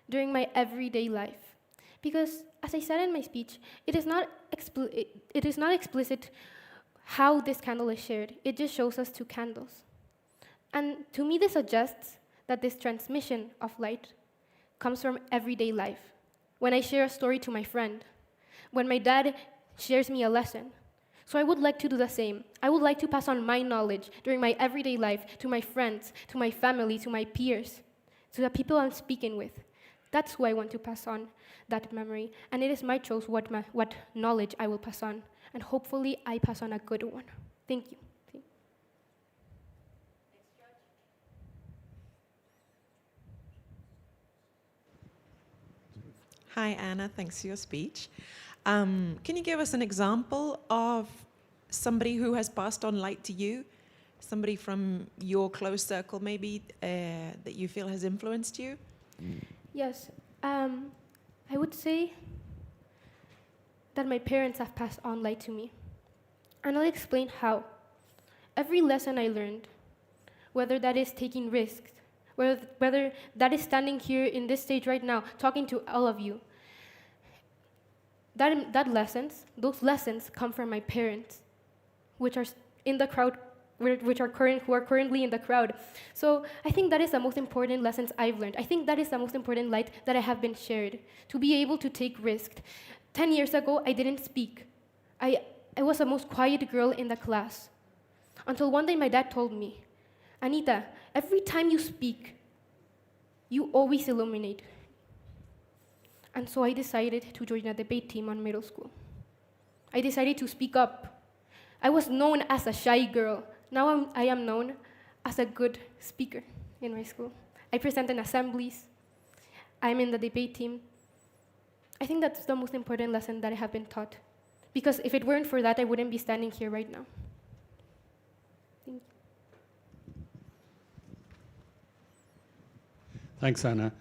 during my everyday life. Because, as I said in my speech, it is not explicit how this candle is shared. It just shows us two candles. And to me, this suggests that this transmission of light comes from everyday life. When I share a story to my friend, when my dad shares me a lesson. So I would like to do the same. I would like to pass on my knowledge during my everyday life to my friends, to my family, to my peers, to the people I'm speaking with. That's who I want to pass on that memory. And it is my choice what knowledge I will pass on. And hopefully I pass on a good one. Thank you. Hi, Anna. Thanks for your speech. Can you give us an example of somebody who has passed on light to you? Somebody from your close circle, maybe, that you feel has influenced you? Yes. I would say that my parents have passed on light to me. And I'll explain how. Every lesson I learned, whether that is taking risks, whether that is standing here in this stage right now, talking to all of you, those lessons come from my parents, which are in the crowd, who are currently in the crowd. So I think that is the most important lessons I've learned. I think that is the most important light that I have been shared, to be able to take risks. 10 years ago, I didn't speak. I was the most quiet girl in the class, until one day my dad told me, Anita, every time you speak, you always illuminate. And so I decided to join a debate team on middle school. I decided to speak up. I was known as a shy girl. Now I am known as a good speaker in my school. I present in assemblies. I'm in the debate team. I think that's the most important lesson that I have been taught. Because if it weren't for that, I wouldn't be standing here right now. Thank you. Thanks, Anna.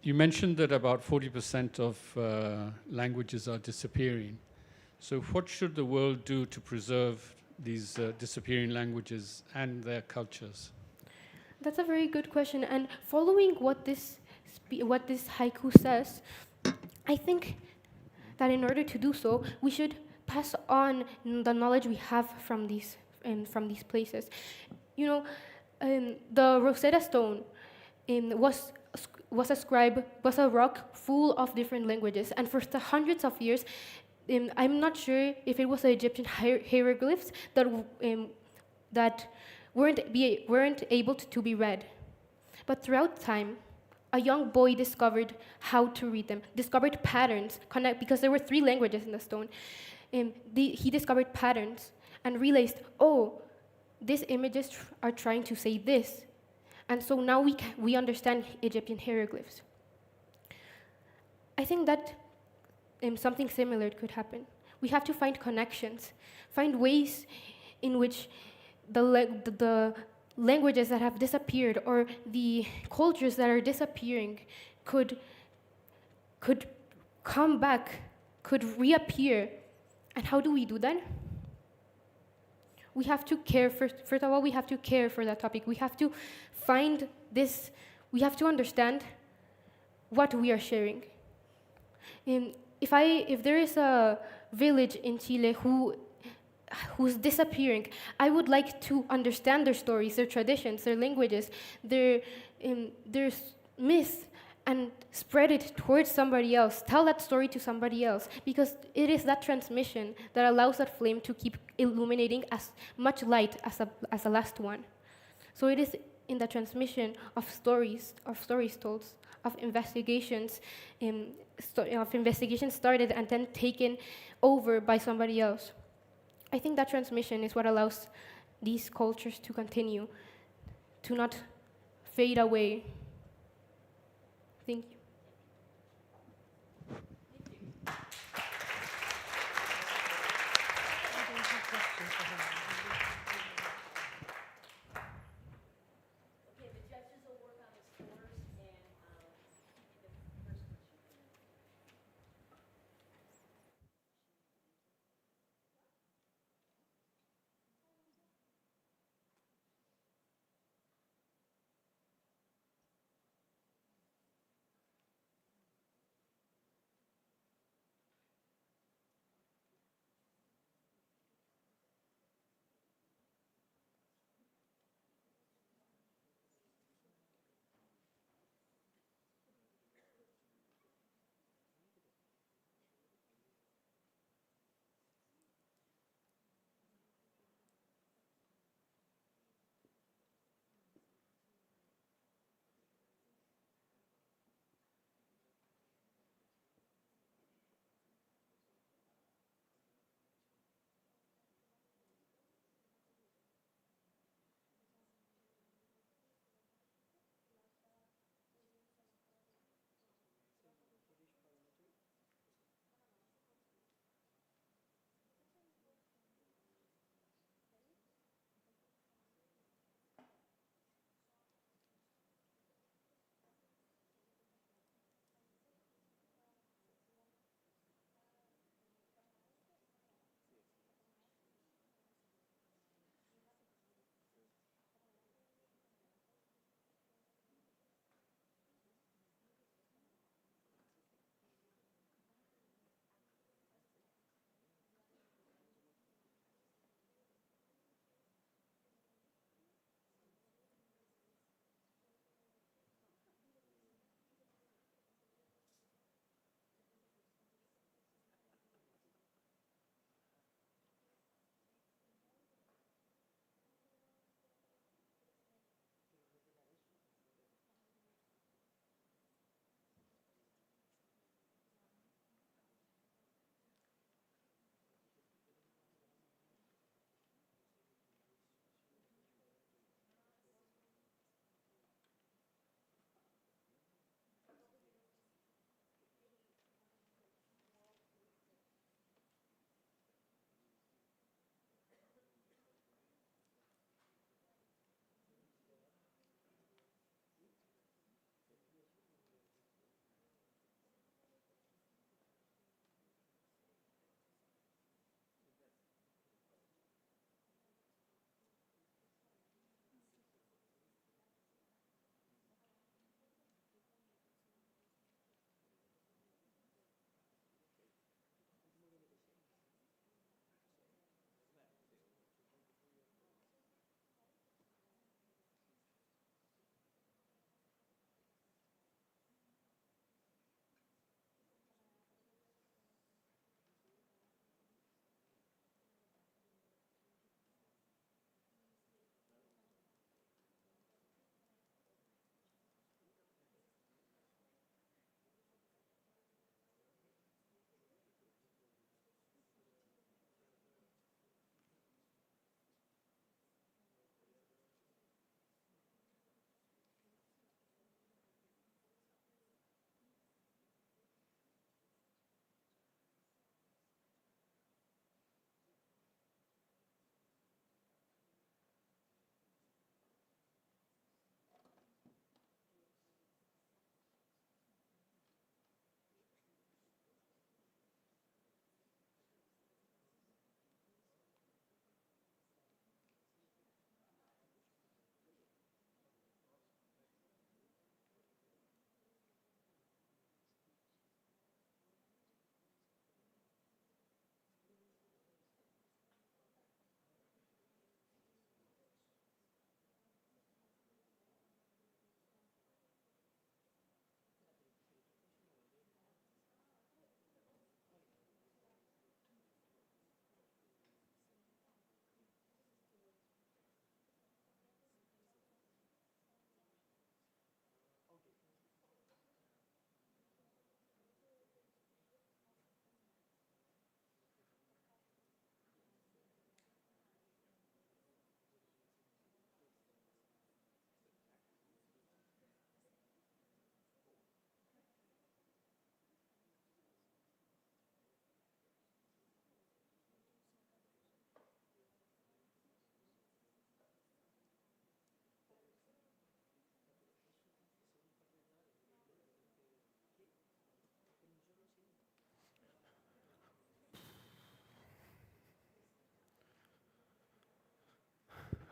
You mentioned that about 40% of languages are disappearing. So what should the world do to preserve these disappearing languages and their cultures? That's a very good question. And following what this haiku says, I think that in order to do so, we should pass on the knowledge we have from these places. You know, the Rosetta Stone was a rock full of different languages, and for the hundreds of years, I'm not sure if it was the Egyptian hieroglyphs that weren't able to be read. But throughout time, a young boy discovered how to read them, discovered patterns, because there were 3 languages in the stone. He discovered patterns and realized, oh, these images are trying to say this. And so now we understand Egyptian hieroglyphs. I think that something similar could happen. We have to find connections, find ways in which the languages that have disappeared or the cultures that are disappearing could come back, could reappear. And how do we do that? We have to care, first of all, we have to care for that topic. We have to find this, we have to understand what we are sharing. If there is a village in Chile who who's disappearing. I would like to understand their stories, their traditions, their languages, their myths, and spread it towards somebody else. Tell that story to somebody else, because it is that transmission that allows that flame to keep illuminating as much light as the last one. So it is in the transmission of stories told, of investigations, started and then taken over by somebody else. I think that transmission is what allows these cultures to continue, to not fade away. Thank you.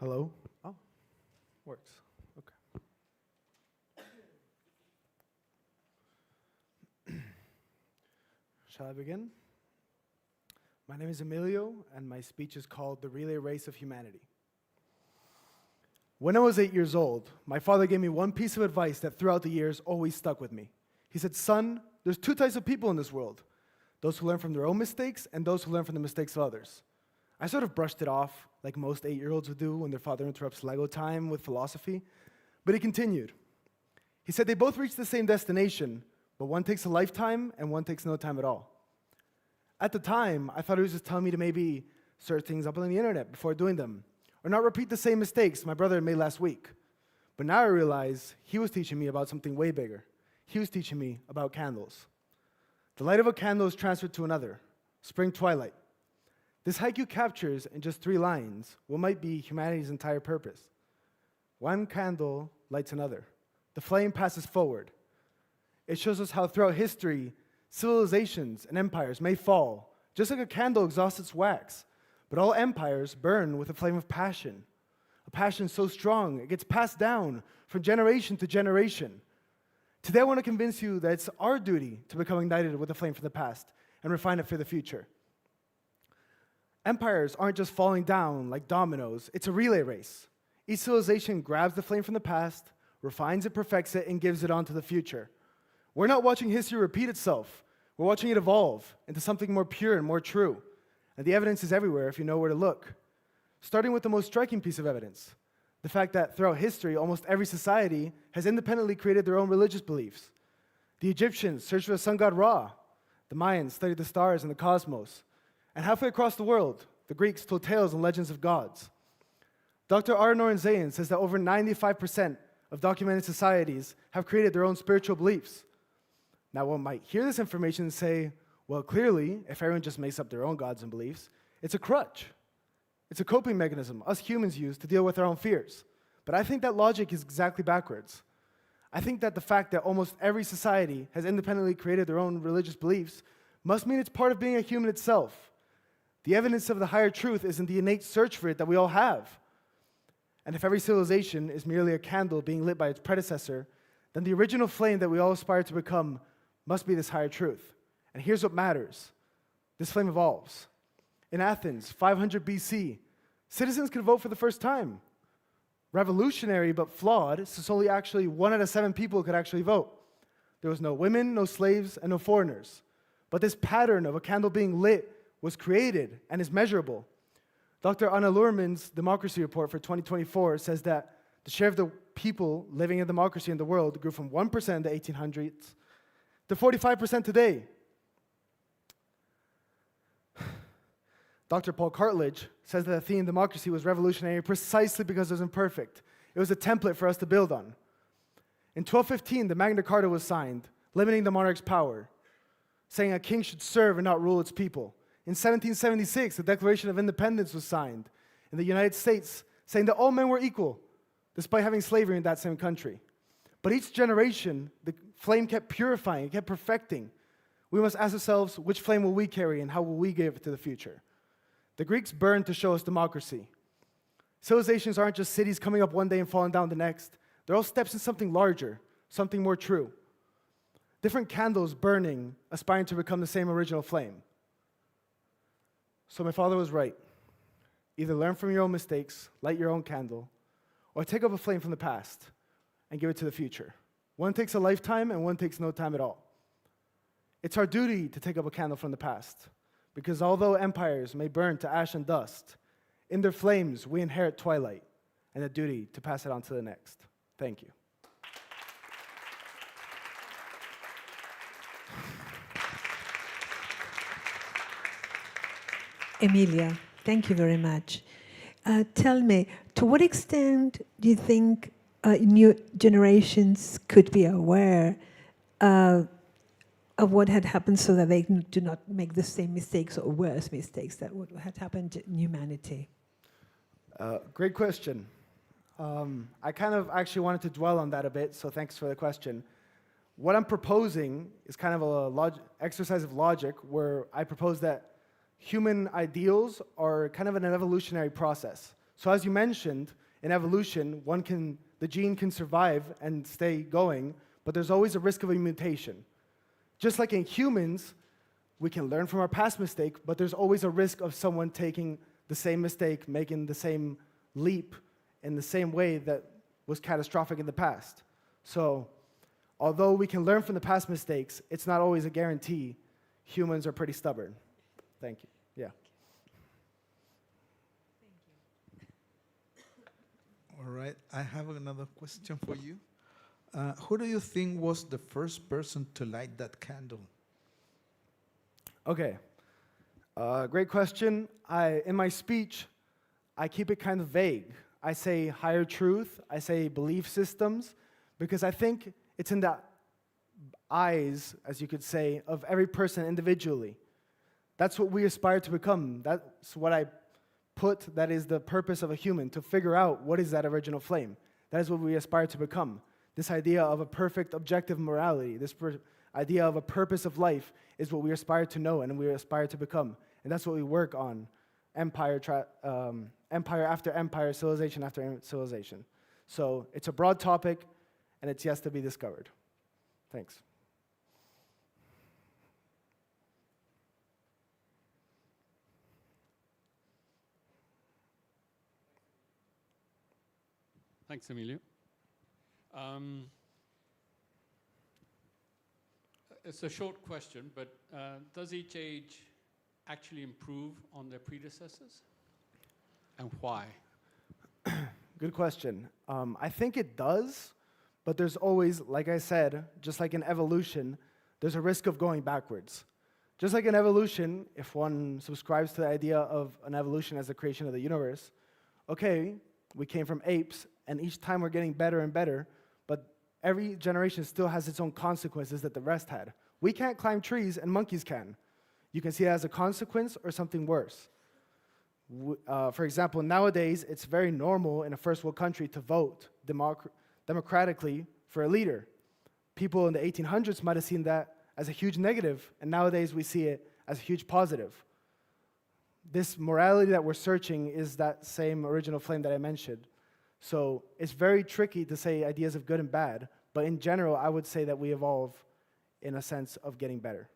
Hello? Oh, works. Okay. Shall I begin? My name is Emilio, and my speech is called The Relay Race of Humanity. When I was 8 years old, my father gave me one piece of advice that throughout the years always stuck with me. He said, "Son, there's two types of people in this world, those who learn from their own mistakes and those who learn from the mistakes of others." I sort of brushed it off, like most 8-year-olds would do when their father interrupts Lego time with philosophy, but he continued. He said they both reach the same destination, but one takes a lifetime and one takes no time at all. At the time, I thought he was just telling me to maybe search things up on the internet before doing them, or not repeat the same mistakes my brother had made last week. But now I realize he was teaching me about something way bigger. He was teaching me about candles. The light of a candle is transferred to another, spring twilight. This haiku captures, in just 3 lines, what might be humanity's entire purpose. One candle lights another. The flame passes forward. It shows us how throughout history, civilizations and empires may fall, just like a candle exhausts its wax. But all empires burn with a flame of passion, a passion so strong it gets passed down from generation to generation. Today I want to convince you that it's our duty to become ignited with a flame from the past and refine it for the future. Empires aren't just falling down like dominoes, it's a relay race. Each civilization grabs the flame from the past, refines it, perfects it, and gives it on to the future. We're not watching history repeat itself, we're watching it evolve into something more pure and more true. And the evidence is everywhere if you know where to look. Starting with the most striking piece of evidence, the fact that throughout history, almost every society has independently created their own religious beliefs. The Egyptians searched for the sun god Ra. The Mayans studied the stars and the cosmos. And halfway across the world, the Greeks told tales and legends of gods. Dr. Arnor Zayin says that over 95% of documented societies have created their own spiritual beliefs. Now, one might hear this information and say, well, clearly, if everyone just makes up their own gods and beliefs, it's a crutch. It's a coping mechanism us humans use to deal with our own fears. But I think that logic is exactly backwards. I think that the fact that almost every society has independently created their own religious beliefs must mean it's part of being a human itself. The evidence of the higher truth is in the innate search for it that we all have. And if every civilization is merely a candle being lit by its predecessor, then the original flame that we all aspire to become must be this higher truth. And here's what matters. This flame evolves. In Athens, 500 BC, citizens could vote for the first time. Revolutionary but flawed, since only actually 1 out of 7 people could actually vote. There was no women, no slaves, and no foreigners. But this pattern of a candle being lit was created and is measurable. Dr. Anna Luhrmann's Democracy Report for 2024 says that the share of the people living in democracy in the world grew from 1% in the 1800s to 45% today. Dr. Paul Cartledge says that Athenian democracy was revolutionary precisely because it was imperfect. It was a template for us to build on. In 1215, the Magna Carta was signed, limiting the monarch's power, saying a king should serve and not rule its people. In 1776, the Declaration of Independence was signed in the United States, saying that all men were equal, despite having slavery in that same country. But each generation, the flame kept purifying, it kept perfecting. We must ask ourselves, which flame will we carry and how will we give it to the future? The Greeks burned to show us democracy. Civilizations aren't just cities coming up one day and falling down the next. They're all steps in something larger, something more true. Different candles burning, aspiring to become the same original flame. So my father was right. Either learn from your own mistakes, light your own candle, or take up a flame from the past and give it to the future. One takes a lifetime and one takes no time at all. It's our duty to take up a candle from the past, because although empires may burn to ash and dust, in their flames we inherit twilight and a duty to pass it on to the next. Thank you. Emilia, thank you very much. Tell me, to what extent do you think new generations could be aware of what had happened so that they do not make the same mistakes or worse mistakes that would had happened in humanity? Great question. I kind of actually wanted to dwell on that a bit, so thanks for the question. What I'm proposing is kind of a exercise of logic where I propose that human ideals are kind of an evolutionary process. So as you mentioned, in evolution, the gene can survive and stay going, but there's always a risk of a mutation. Just like in humans, we can learn from our past mistake, but there's always a risk of someone taking the same mistake, making the same leap in the same way that was catastrophic in the past. So, although we can learn from the past mistakes, it's not always a guarantee. Humans are pretty stubborn. Thank you. Yeah. All right, I have another question for you. Who do you think was the first person to light that candle? Okay. Great question. In my speech, I keep it kind of vague. I say higher truth, I say belief systems, because I think it's in the eyes, as you could say, of every person individually. That's what we aspire to become. That's what I put, that is the purpose of a human, to figure out what is that original flame. That is what we aspire to become. This idea of a perfect objective morality, this idea of a purpose of life is what we aspire to know and we aspire to become. And that's what we work on, empire after empire, civilization after civilization. So it's a broad topic, and it's yet to be discovered. Thanks. Thanks, Emilio. It's a short question, but does each age actually improve on their predecessors? And why? Good question. I think it does, but there's always, like I said, just like in evolution, there's a risk of going backwards. Just like in evolution, if one subscribes to the idea of an evolution as the creation of the universe, okay, we came from apes, and each time we're getting better and better, but every generation still has its own consequences that the rest had. We can't climb trees, and monkeys can. You can see it as a consequence or something worse. For example, nowadays, it's very normal in a first world country to vote democratically for a leader. People in the 1800s might have seen that as a huge negative, and nowadays we see it as a huge positive. This morality that we're searching is that same original flame that I mentioned. So it's very tricky to say ideas of good and bad, but in general, I would say that we evolve in a sense of getting better.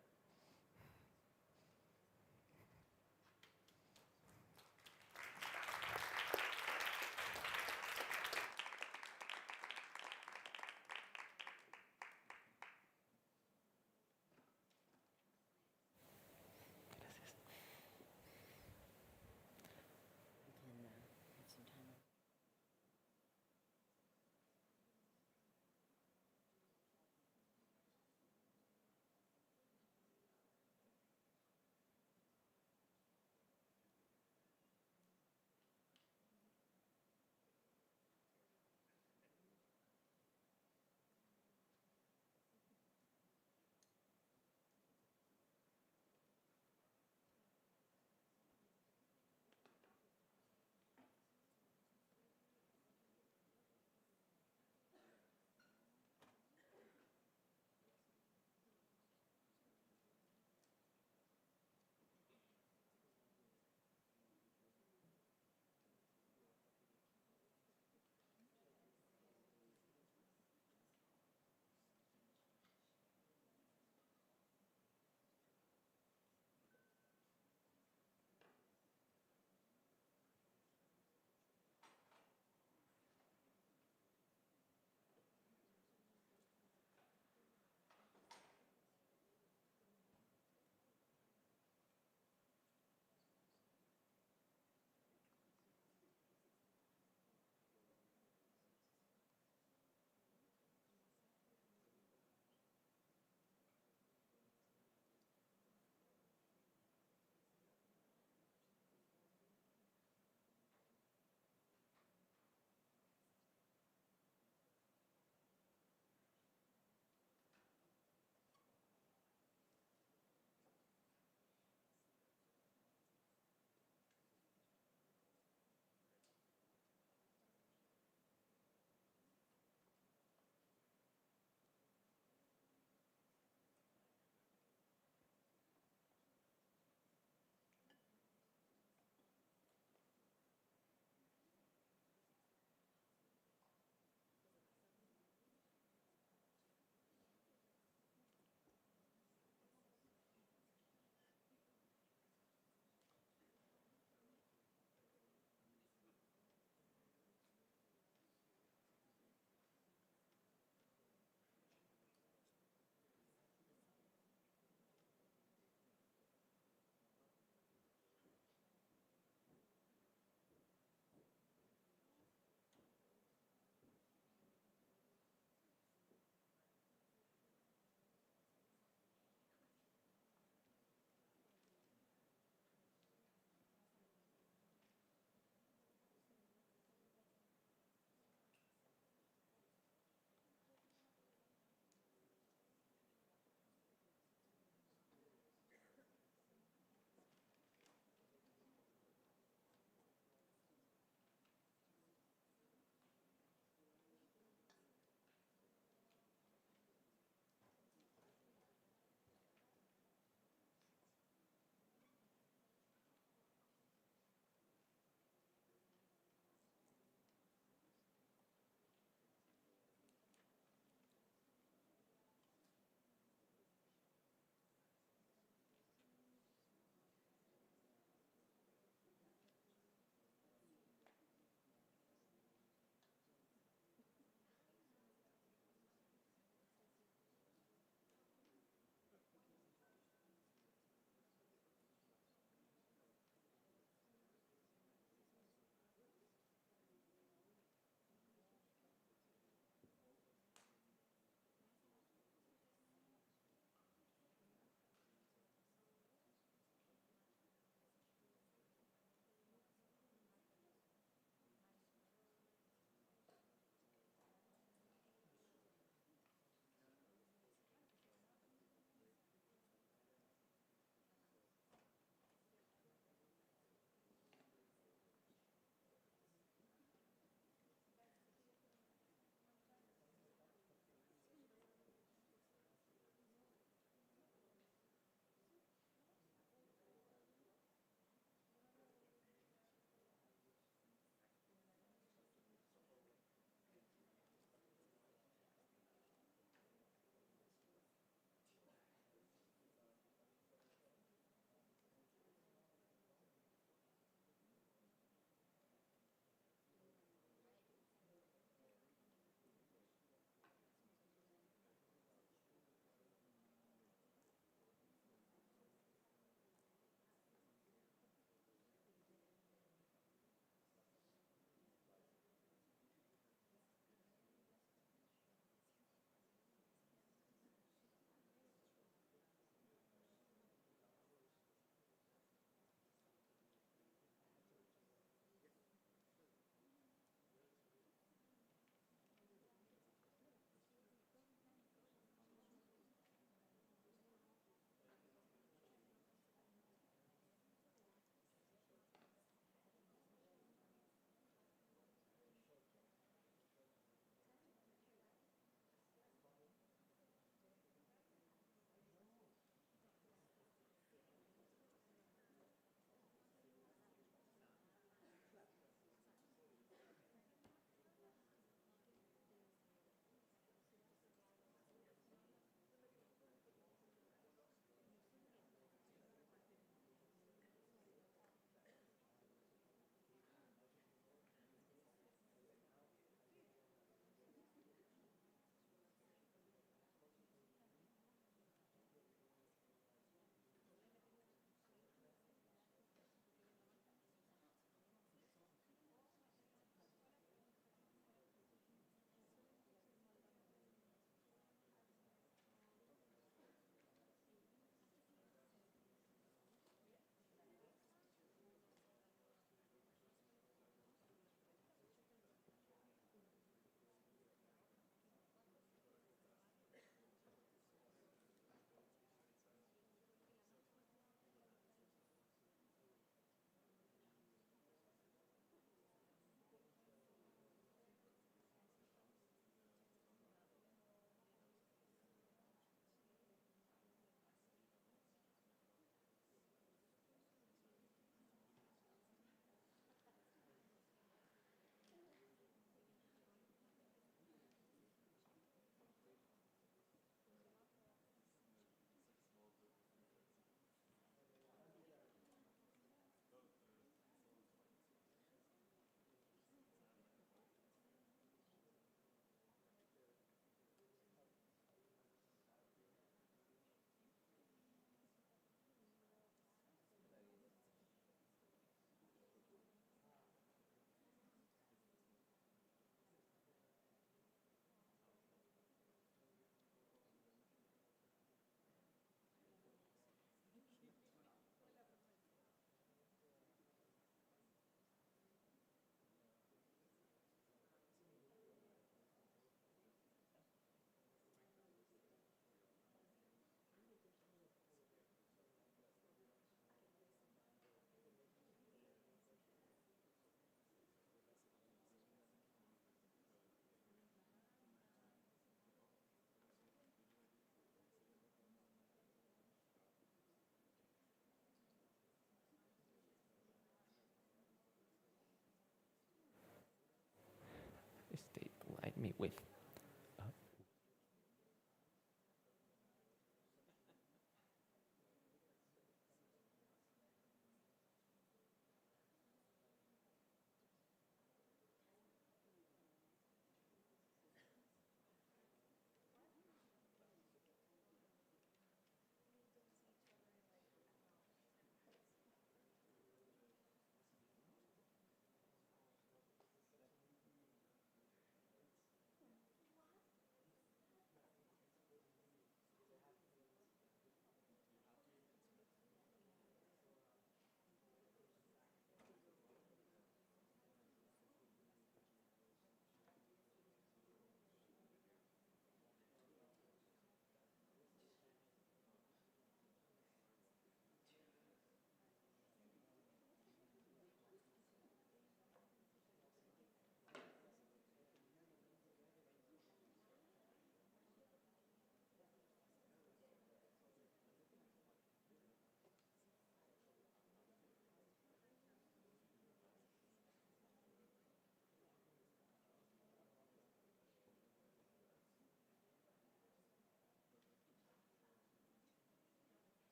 me with.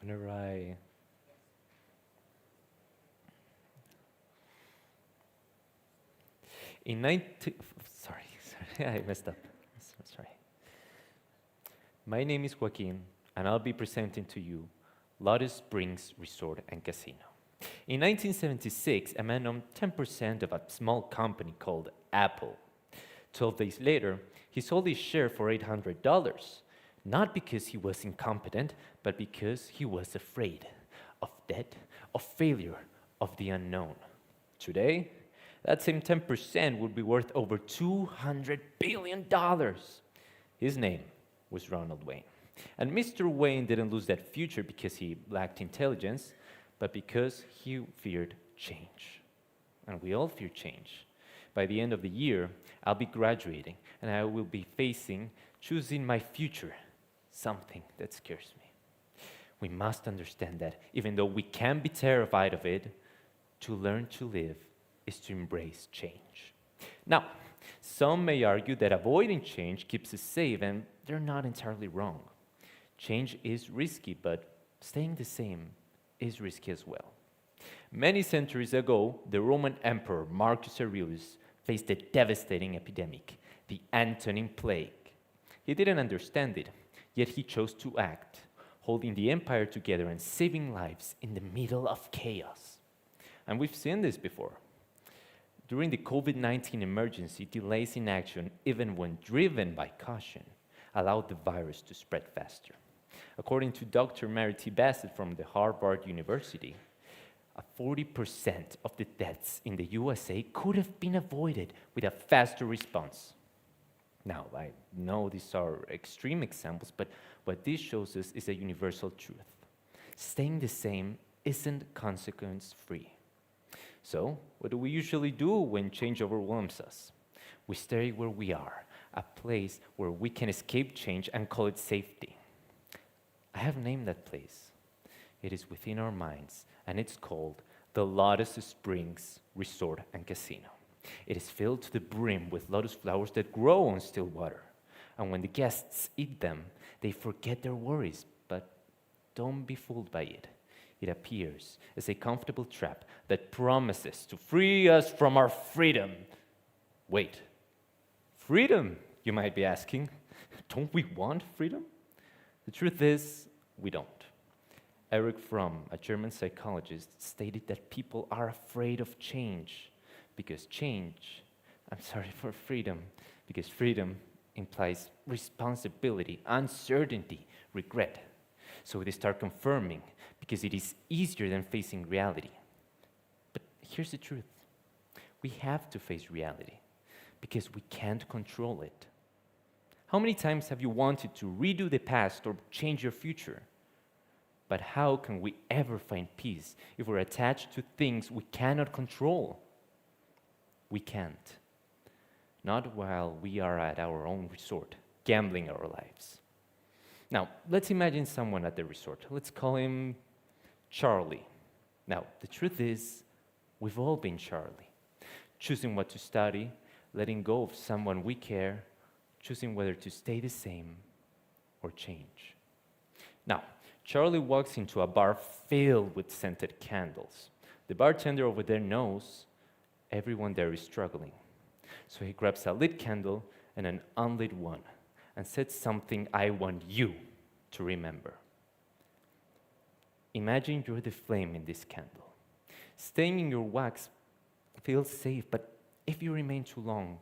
Whenever I In 19... Sorry, I messed up. Sorry. My name is Joaquín, and I'll be presenting to you Lotus Springs Resort and Casino. In 1976, a man owned 10% of a small company called Apple. 12 days later, he sold his share for $800, not because he was incompetent, but because he was afraid of debt, of failure, of the unknown. Today, that same 10% would be worth over $200 billion. His name was Ronald Wayne. And Mr. Wayne didn't lose that future because he lacked intelligence, but because he feared change. And we all fear change. By the end of the year, I'll be graduating, and I will be choosing my future, something that scares me. We must understand that even though we can be terrified of it, to learn to live is to embrace change. Now, some may argue that avoiding change keeps us safe, and they're not entirely wrong. Change is risky, but staying the same is risky as well. Many centuries ago, the Roman Emperor Marcus Aurelius faced a devastating epidemic, the Antonine Plague. He didn't understand it, yet he chose to act, holding the empire together and saving lives in the middle of chaos. And we've seen this before. During the COVID-19 emergency, delays in action, even when driven by caution, allowed the virus to spread faster. According to Dr. Mary T. Bassett from the Harvard University, 40% of the deaths in the USA could have been avoided with a faster response. Now, I know these are extreme examples, but what this shows us is a universal truth. Staying the same isn't consequence-free. So, what do we usually do when change overwhelms us? We stay where we are, a place where we can escape change and call it safety. I have named that place. It is within our minds, and it's called the Lotus Springs Resort and Casino. It is filled to the brim with lotus flowers that grow on still water. And when the guests eat them, they forget their worries, but don't be fooled by it. It appears as a comfortable trap that promises to free us from our freedom. Wait, freedom, you might be asking. Don't we want freedom? The truth is, we don't. Erich Fromm, a German psychologist, stated that people are afraid of change because freedom implies responsibility, uncertainty, regret. So they start confirming because it is easier than facing reality. But here's the truth. We have to face reality because we can't control it. How many times have you wanted to redo the past or change your future? But how can we ever find peace if we're attached to things we cannot control? We can't. Not while we are at our own resort, gambling our lives. Now, let's imagine someone at the resort. Let's call him Charlie. Now, the truth is, we've all been Charlie. Choosing what to study, letting go of someone we care, choosing whether to stay the same or change. Now, Charlie walks into a bar filled with scented candles. The bartender over there knows everyone there is struggling. So he grabs a lit candle and an unlit one and says something I want you to remember. Imagine you're the flame in this candle. Staying in your wax feels safe, but if you remain too long,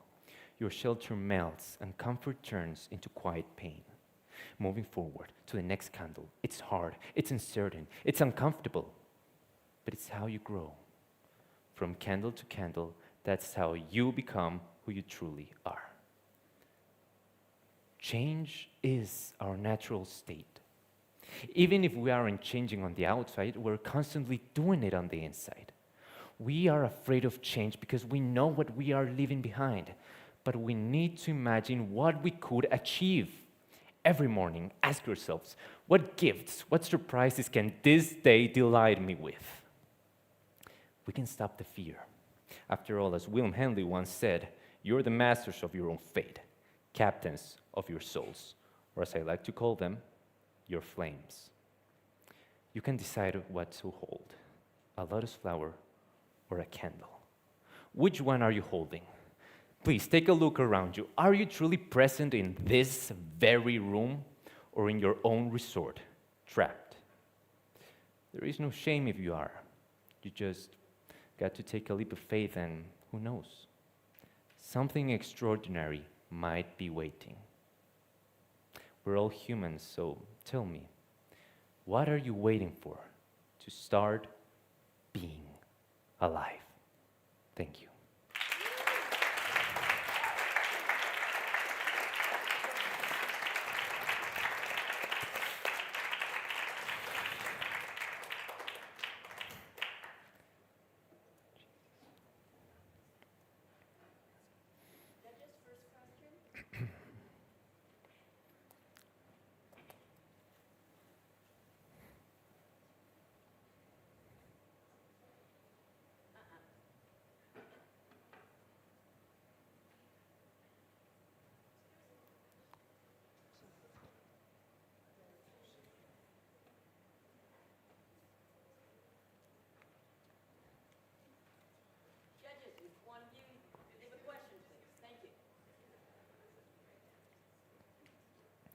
your shelter melts and comfort turns into quiet pain. Moving forward to the next candle, it's hard, it's uncertain, it's uncomfortable, but it's how you grow. From candle to candle, that's how you become who you truly are. Change is our natural state. Even if we aren't changing on the outside, we're constantly doing it on the inside. We are afraid of change because we know what we are leaving behind, but we need to imagine what we could achieve. Every morning, ask yourselves, what gifts, what surprises can this day delight me with? We can stop the fear. After all, as William Henley once said, you're the masters of your own fate, captains of your souls, or as I like to call them, your flames. You can decide what to hold, a lotus flower or a candle. Which one are you holding? Please take a look around you. Are you truly present in this very room or in your own resort, trapped? There is no shame if you are. You just got to take a leap of faith, and who knows? Something extraordinary might be waiting. We're all humans, so tell me, what are you waiting for to start being alive? Thank you.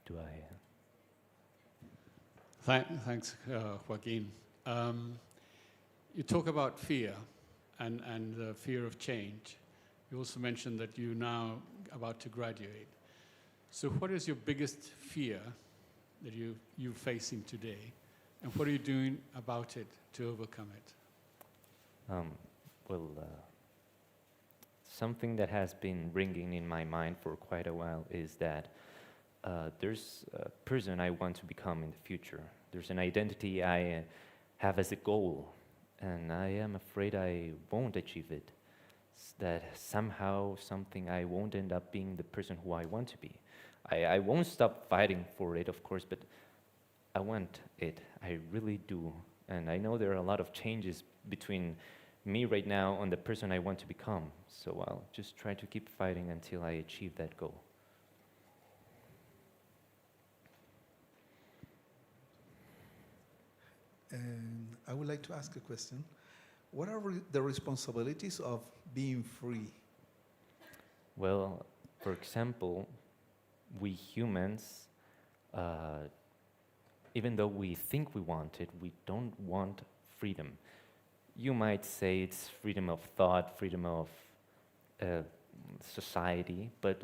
Do I? Thanks, Joaquín. You talk about fear and the fear of change. You also mentioned that you're now about to graduate. So what is your biggest fear that you're facing today? And what are you doing about it to overcome it? Something that has been ringing in my mind for quite a while is that there's a person I want to become in the future. There's an identity I have as a goal, and I am afraid I won't achieve it. That somehow I won't end up being the person who I want to be. I won't stop fighting for it, of course, but I want it. I really do. And I know there are a lot of changes between me right now and the person I want to become. So I'll just try to keep fighting until I achieve that goal. And I would like to ask a question. What are the responsibilities of being free? Well, for example, we humans, even though we think we want it, we don't want freedom. You might say it's freedom of thought, freedom of society, but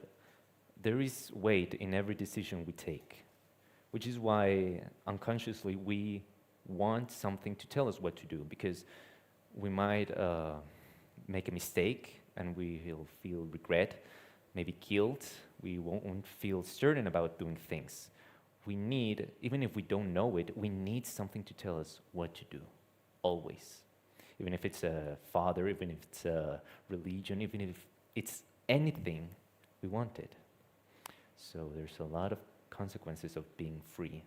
there is weight in every decision we take, which is why unconsciously we want something to tell us what to do, because we might make a mistake and we'll feel regret, maybe guilt. We won't feel certain about doing things. We need, even if we don't know it, we need something to tell us what to do, always. Even if it's a father, even if it's a religion, even if it's anything, we want it. So there's a lot of consequences of being free.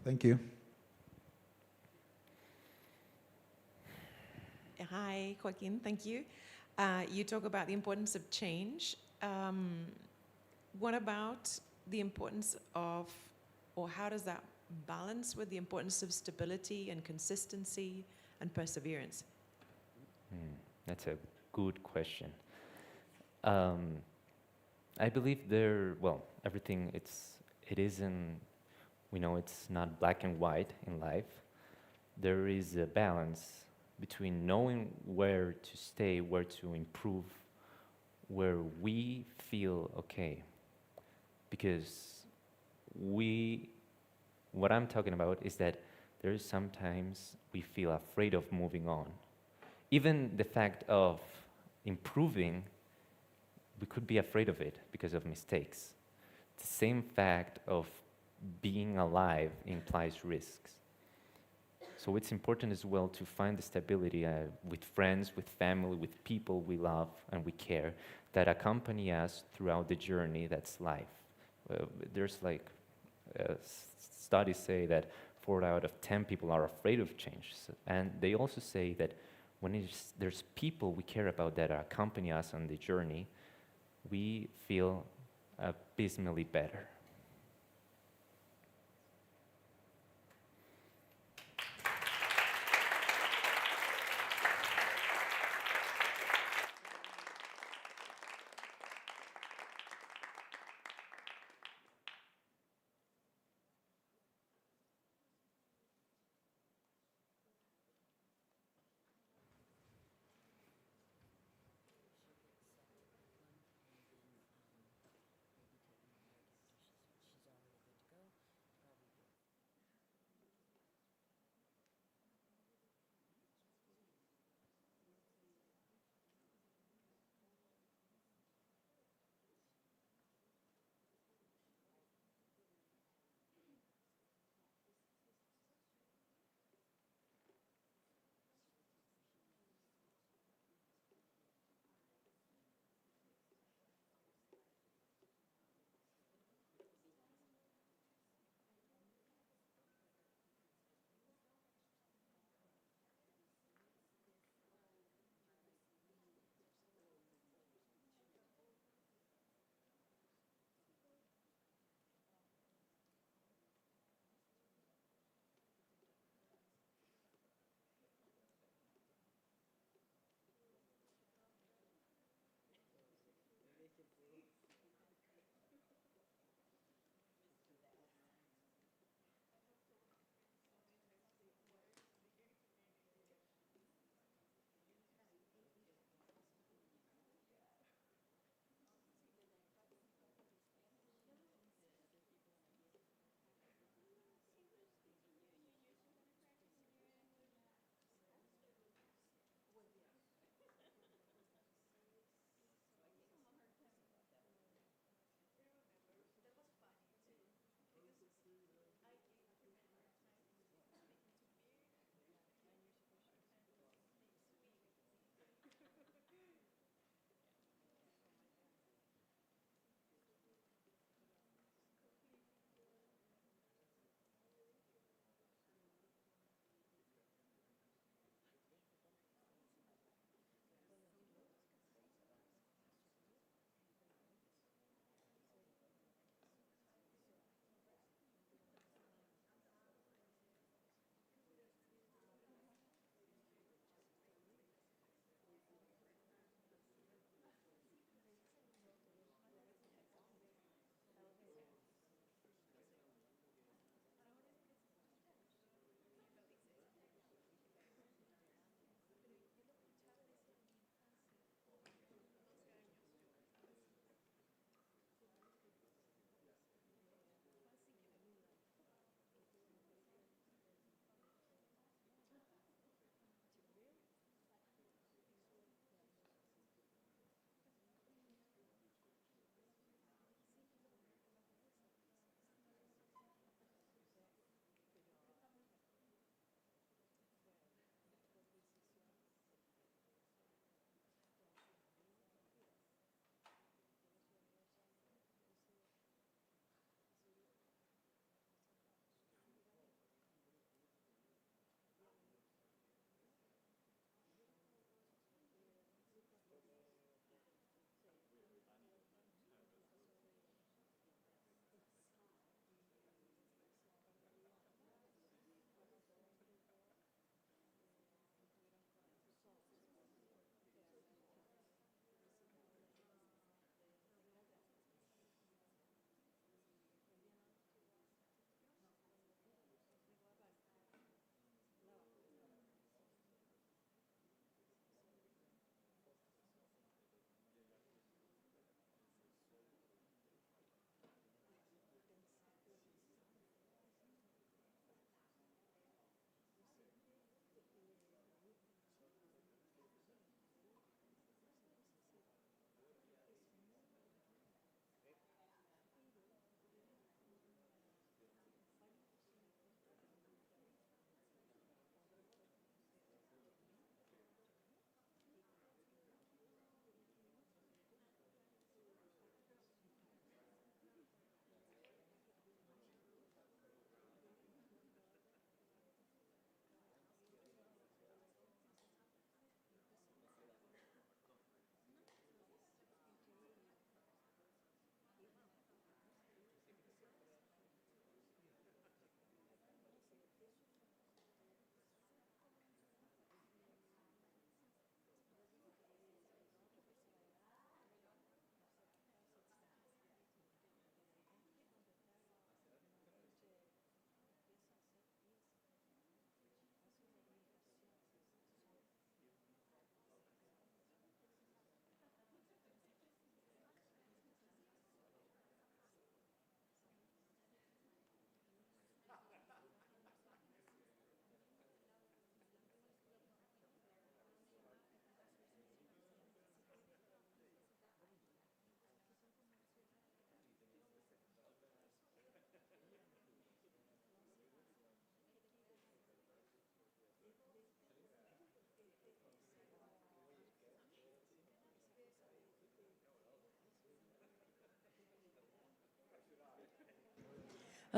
Thank you. Hi, Joaquín, thank you. You talk about the importance of change. What about the importance of, or how does that balance with the importance of stability and consistency and perseverance? That's a good question. I believe everything, it isn't, we know it's not black and white in life. There is a balance between knowing where to stay, where to improve, where we feel okay. Because what I'm talking about is that there is sometimes we feel afraid of moving on. Even the fact of improving, we could be afraid of it because of mistakes. The same fact of being alive implies risks. So it's important as well to find the stability with friends, with family, with people we love and we care, that accompany us throughout the journey that's life. There's studies say that 4 out of 10 people are afraid of change. And they also say that when there's people we care about that accompany us on the journey, we feel abysmally better.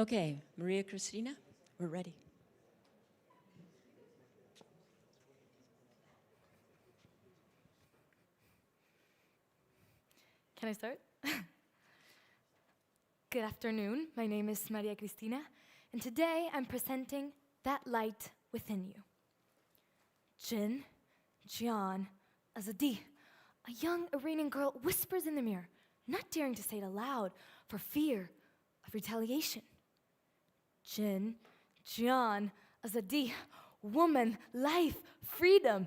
Okay, Maria, Cristina, we're ready. Can I start? Good afternoon. My name is María Cristina, and today I'm presenting That Light Within You. Jin, Jian, Azadi, a young Iranian girl whispers in the mirror, not daring to say it aloud for fear of retaliation. Jin, Jian, Azadi, woman, life, freedom.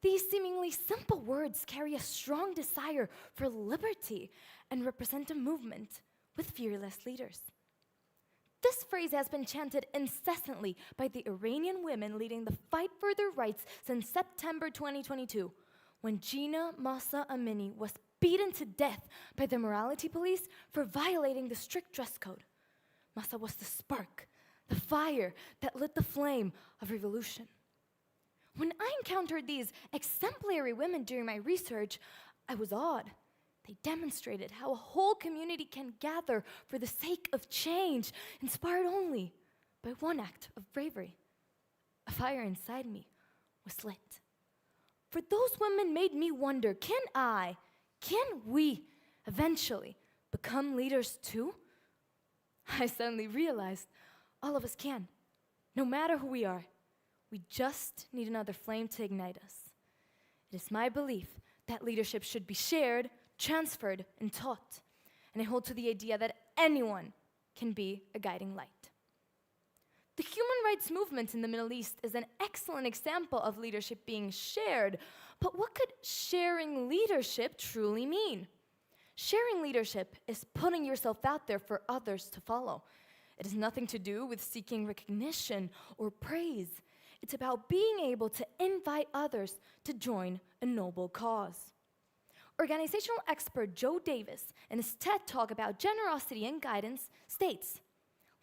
These seemingly simple words carry a strong desire for liberty and represent a movement with fearless leaders. This phrase has been chanted incessantly by the Iranian women leading the fight for their rights since September 2022, when Gina Mahsa Amini was beaten to death by the morality police for violating the strict dress code. Mahsa was the spark, the fire that lit the flame of revolution. When I encountered these exemplary women during my research, I was awed. They demonstrated how a whole community can gather for the sake of change, inspired only by one act of bravery. A fire inside me was lit. For those women made me wonder, can we eventually become leaders too? I suddenly realized all of us can, no matter who we are. We just need another flame to ignite us. It is my belief that leadership should be shared, transferred, and taught. And I hold to the idea that anyone can be a guiding light. The human rights movement in the Middle East is an excellent example of leadership being shared. But what could sharing leadership truly mean? Sharing leadership is putting yourself out there for others to follow. It has nothing to do with seeking recognition or praise. It's about being able to invite others to join a noble cause. Organizational expert Joe Davis, in his TED Talk about generosity and guidance, states,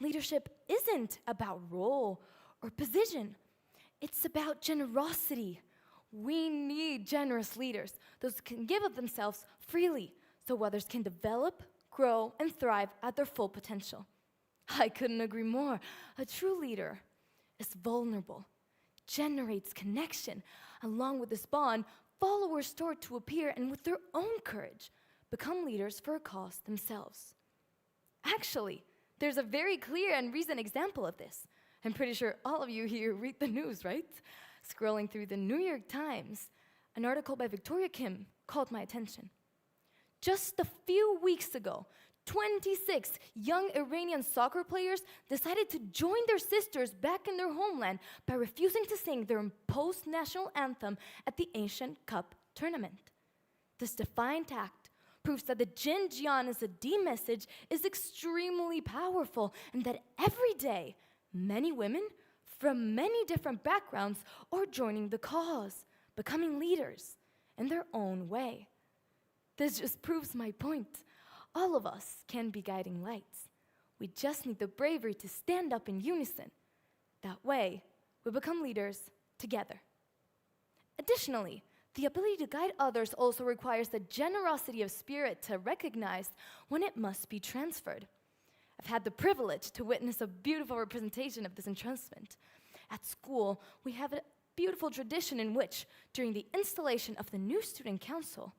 leadership isn't about role or position. It's about generosity. We need generous leaders, those who can give of themselves freely so others can develop, grow, and thrive at their full potential. I couldn't agree more. A true leader is vulnerable, generates connection. Along with this bond, followers start to appear and with their own courage, become leaders for a cause themselves. Actually, there's a very clear and recent example of this. I'm pretty sure all of you here read the news, right? Scrolling through the New York Times, an article by Victoria Kim caught my attention. Just a few weeks ago, 26 young Iranian soccer players decided to join their sisters back in their homeland by refusing to sing their imposed national anthem at the Asian Cup tournament. This defiant act proves that the Jin Jian is a D message is extremely powerful and that every day, many women from many different backgrounds are joining the cause, becoming leaders in their own way. This just proves my point. All of us can be guiding lights. We just need the bravery to stand up in unison. That way, we become leaders together. Additionally, the ability to guide others also requires the generosity of spirit to recognize when it must be transferred. I've had the privilege to witness a beautiful representation of this entrustment. At school, we have a beautiful tradition in which, during the installation of the new student council,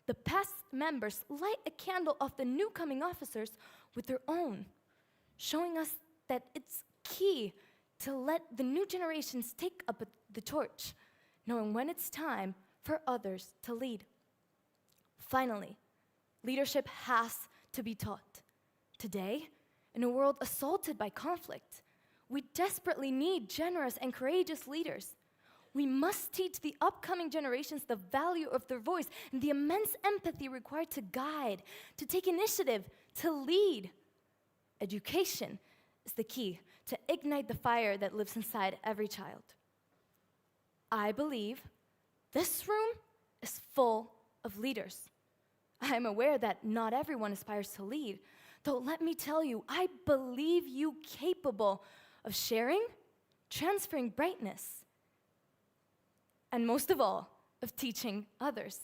the past members light a candle of the new coming officers with their own, showing us that it's key to let the new generations take up the torch, knowing when it's time for others to lead. Finally, leadership has to be taught. Today, in a world assaulted by conflict, we desperately need generous and courageous leaders. We must teach the upcoming generations the value of their voice and the immense empathy required to guide, to take initiative, to lead. Education is the key to ignite the fire that lives inside every child. I believe this room is full of leaders. I am aware that not everyone aspires to lead, though let me tell you, I believe you capable of sharing, transferring brightness, and most of all, of teaching others.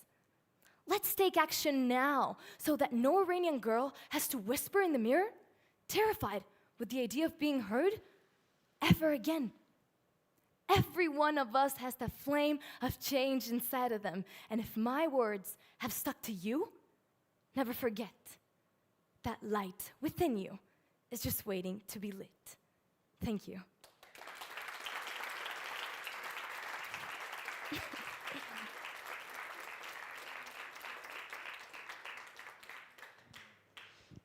Let's take action now so that no Iranian girl has to whisper in the mirror, terrified with the idea of being heard ever again. Every one of us has the flame of change inside of them. And if my words have stuck to you, never forget that light within you is just waiting to be lit. Thank you.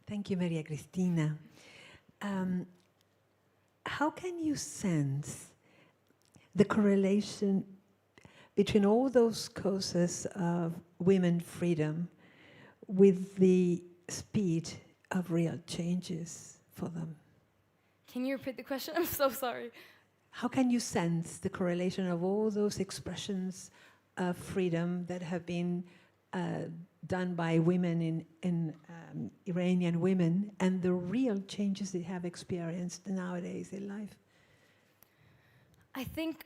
Thank you, Maria Cristina. How can you sense the correlation between all those causes of women freedom with the speed of real changes for them? Can you repeat the question? I'm so sorry. How can you sense the correlation of all those expressions of freedom that have been done by women in Iranian women and the real changes they have experienced nowadays in life? I think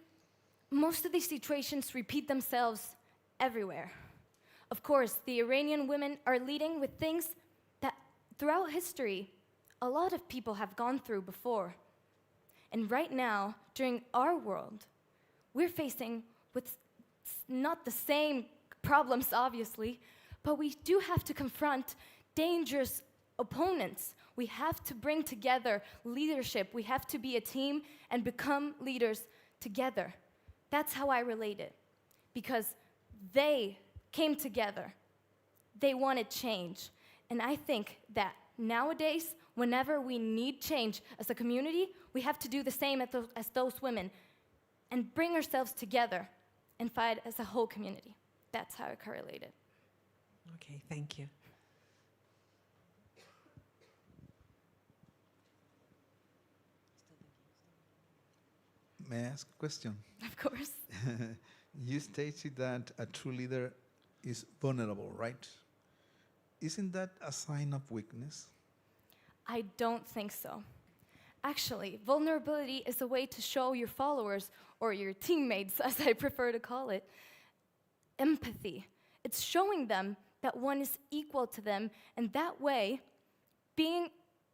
most of these situations repeat themselves everywhere. Of course, the Iranian women are leading with things that throughout history, a lot of people have gone through before. And right now, during our world, we're facing with not the same problems, obviously, but we do have to confront dangerous opponents. We have to bring together leadership. We have to be a team and become leaders together. That's how I relate it, because they came together. They wanted change. And I think that nowadays, whenever we need change as a community, we have to do the same as those women and bring ourselves together and fight as a whole community. That's how I correlate it. Okay, thank you. May I ask a question? Of course. You stated that a true leader is vulnerable, right? Isn't that a sign of weakness? I don't think so. Actually, vulnerability is a way to show your followers, or your teammates, as I prefer to call it, empathy. It's showing them that one is equal to them, and that way, being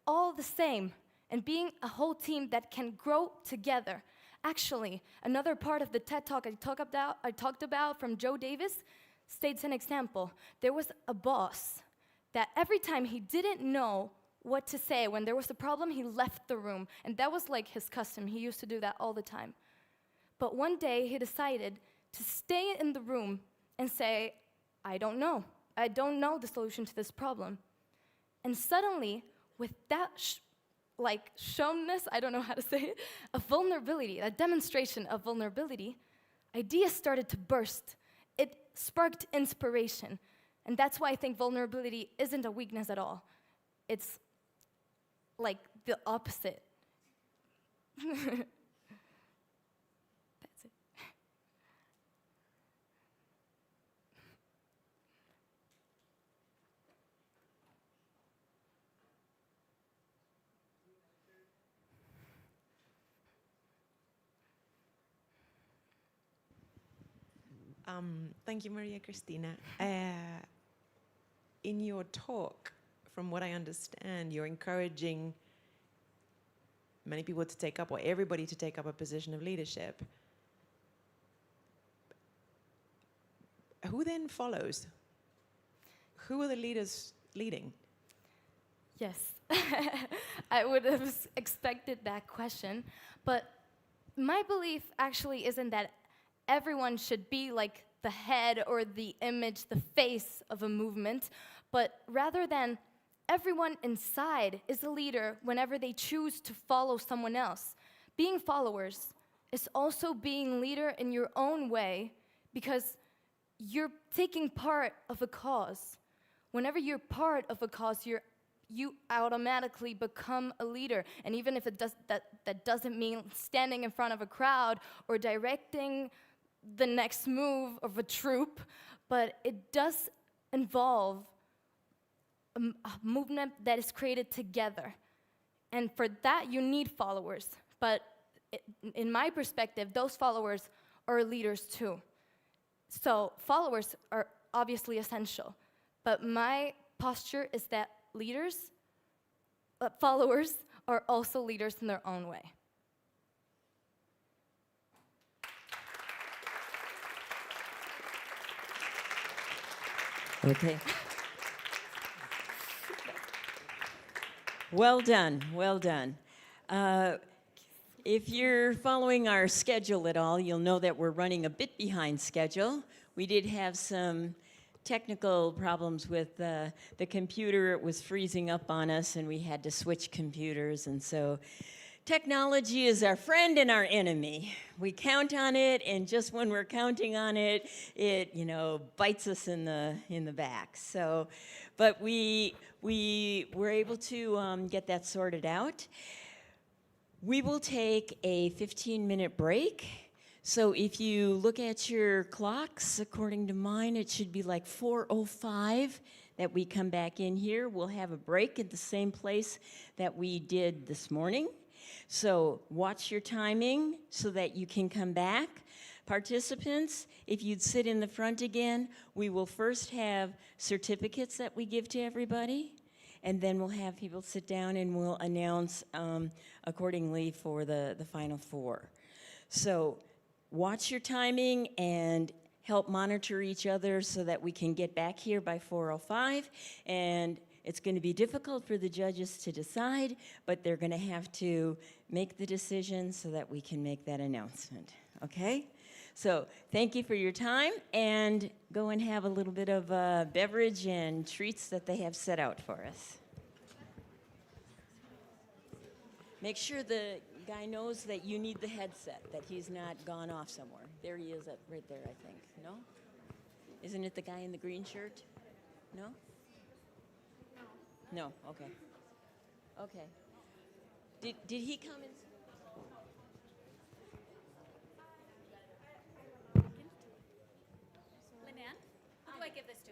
all the same and being a whole team that can grow together. Actually, another part of the TED Talk I talked about from Joe Davis states an example. There was a boss that every time he didn't know what to say, when there was a problem, he left the room. And that was like his custom. He used to do that all the time. But one day, he decided to stay in the room and say, I don't know. I don't know the solution to this problem. And suddenly, with that shownness, I don't know how to say it, of vulnerability, a demonstration of vulnerability, ideas started to burst. It sparked inspiration. And that's why I think vulnerability isn't a weakness at all. It's like the opposite. That's it. Thank you, Maria Cristina. In your talk, from what I understand, you're encouraging many people to take up, or everybody to take up a position of leadership. Who then follows? Who are the leaders leading? Yes, I would have expected that question, but my belief actually isn't that everyone should be like the head or the image, the face of a movement, but rather than everyone inside is a leader whenever they choose to follow someone else. Being followers is also being leader in your own way, because you're taking part of a cause. Whenever you're part of a cause, you automatically become a leader. And even if that doesn't mean standing in front of a crowd or directing the next move of a troop, but it does involve a movement that is created together. And for that, you need followers. But in my perspective, those followers are leaders too. So followers are obviously essential. But my posture is that followers are also leaders in their own way. Okay. Well done, well done. If you're following our schedule at all, you'll know that we're running a bit behind schedule. We did have some technical problems with the computer. It was freezing up on us, and we had to switch computers. And so technology is our friend and our enemy. We count on it, and just when we're counting on it, it bites us in the back. So, but we were able to get that sorted out. We will take a 15-minute break. So if you look at your clocks, according to mine, it should be like 4:05 that we come back in here. We'll have a break at the same place that we did this morning. So watch your timing so that you can come back. Participants, if you'd sit in the front again, we will first have certificates that we give to everybody, and then we'll have people sit down and we'll announce accordingly for the final four. So watch your timing and help monitor each other so that we can get back here by 4:05. And it's going to be difficult for the judges to decide, but they're going to have to make the decision so that we can make that announcement, okay? So thank you for your time, and go and have a little bit of beverage and treats that they have set out for us. Make sure the guy knows that you need the headset, that he's not gone off somewhere. There he is, right there, I think. No? Isn't it the guy in the green shirt? No? No, okay. Okay. Did he come in? Linan, who do I give this to?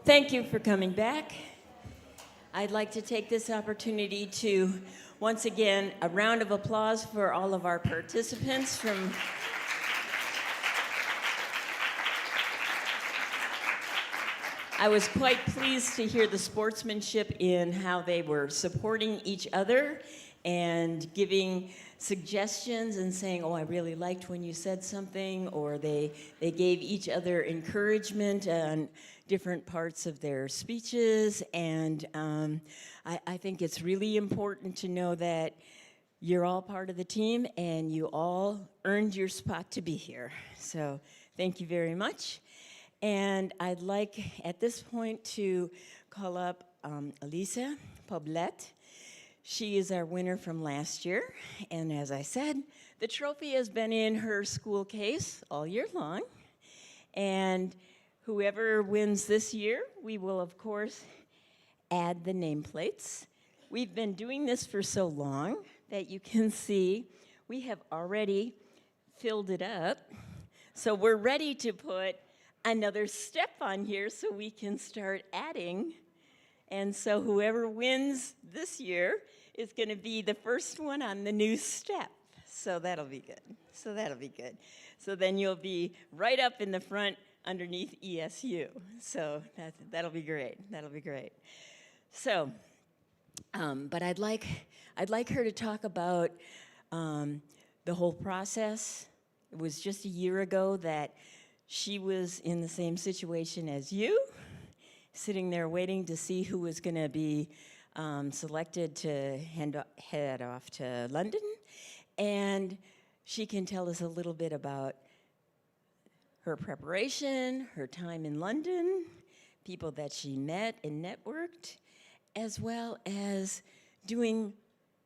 thank you for coming back. I'd like to take this opportunity to, once again, a round of applause for all of our participants from I was quite pleased to hear the sportsmanship in how they were supporting each other and giving suggestions and saying, oh, I really liked when you said something, or they gave each other encouragement on different parts of their speeches. And I think it's really important to know that you're all part of the team and you all earned your spot to be here. So thank you very much. And I'd like, at this point, to call up Elisa Poblete. She is our winner from last year. And as I said, the trophy has been in her school case all year long. And whoever wins this year, we will, of course, add the nameplates. We've been doing this for so long that you can see we have already filled it up. So we're ready to put another step on here so we can start adding. And so whoever wins this year is going to be the first one on the new step. So that'll be good. So then you'll be right up in the front underneath ESU. So that'll be great. So, but I'd like her to talk about the whole process. It was just a year ago that she was in the same situation as you, sitting there waiting to see who was going to be selected to head off to London. And she can tell us a little bit about her preparation, her time in London, people that she met and networked, as well as doing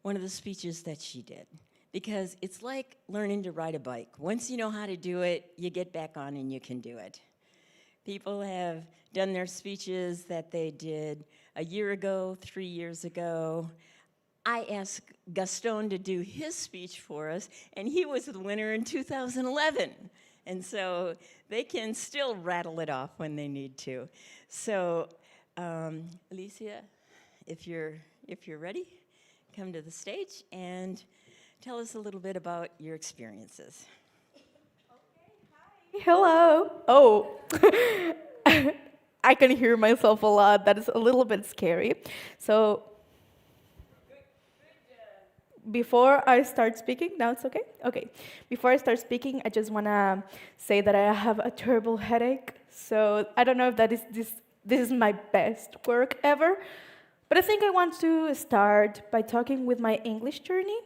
one of the speeches that she did. Because it's like learning to ride a bike. Once you know how to do it, you get back on and you can do it. People have done their speeches that they did a year ago, 3 years ago. I asked Gaston to do his speech for us, and he was the winner in 2011. And so they can still rattle it off when they need to. So, Alicia, if you're ready, come to the stage and tell us a little bit about your experiences. Hello. Oh, I can hear myself a lot. That is a little bit scary. So, before I start speaking, now it's okay? Okay. Before I start speaking, I just want to say that I have a terrible headache. So, I don't know if that is this is my best work ever. But I think I want to start by talking with my English journey.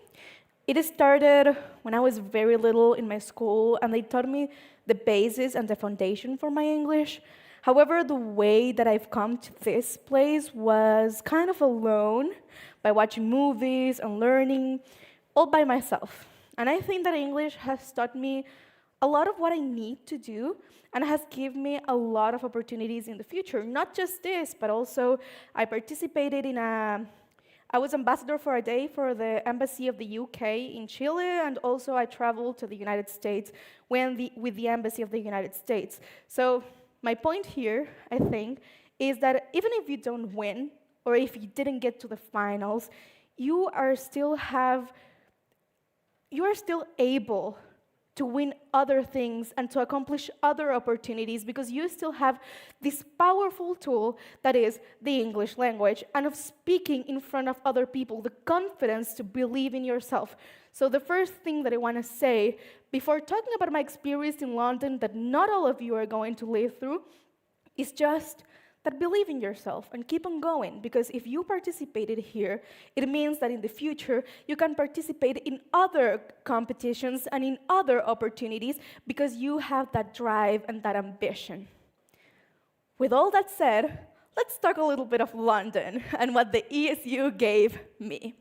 It started when I was very little in my school, and they taught me the basis and the foundation for my English. However, the way that I've come to this place was kind of alone, by watching movies and learning, all by myself. And I think that English has taught me a lot of what I need to do, and has given me a lot of opportunities in the future. Not just this, but also I participated in I was ambassador for a day for the Embassy of the UK in Chile, and also I traveled to the United States with the Embassy of the United States. So my point here, I think, is that even if you don't win, or if you didn't get to the finals, you are still able to win other things and to accomplish other opportunities, because you still have this powerful tool that is the English language, and of speaking in front of other people, the confidence to believe in yourself. So the first thing that I want to say, before talking about my experience in London that not all of you are going to live through, is just that believe in yourself and keep on going, because if you participated here, it means that in the future you can participate in other competitions and in other opportunities because you have that drive and that ambition. With all that said, let's talk a little bit of London and what the ESU gave me.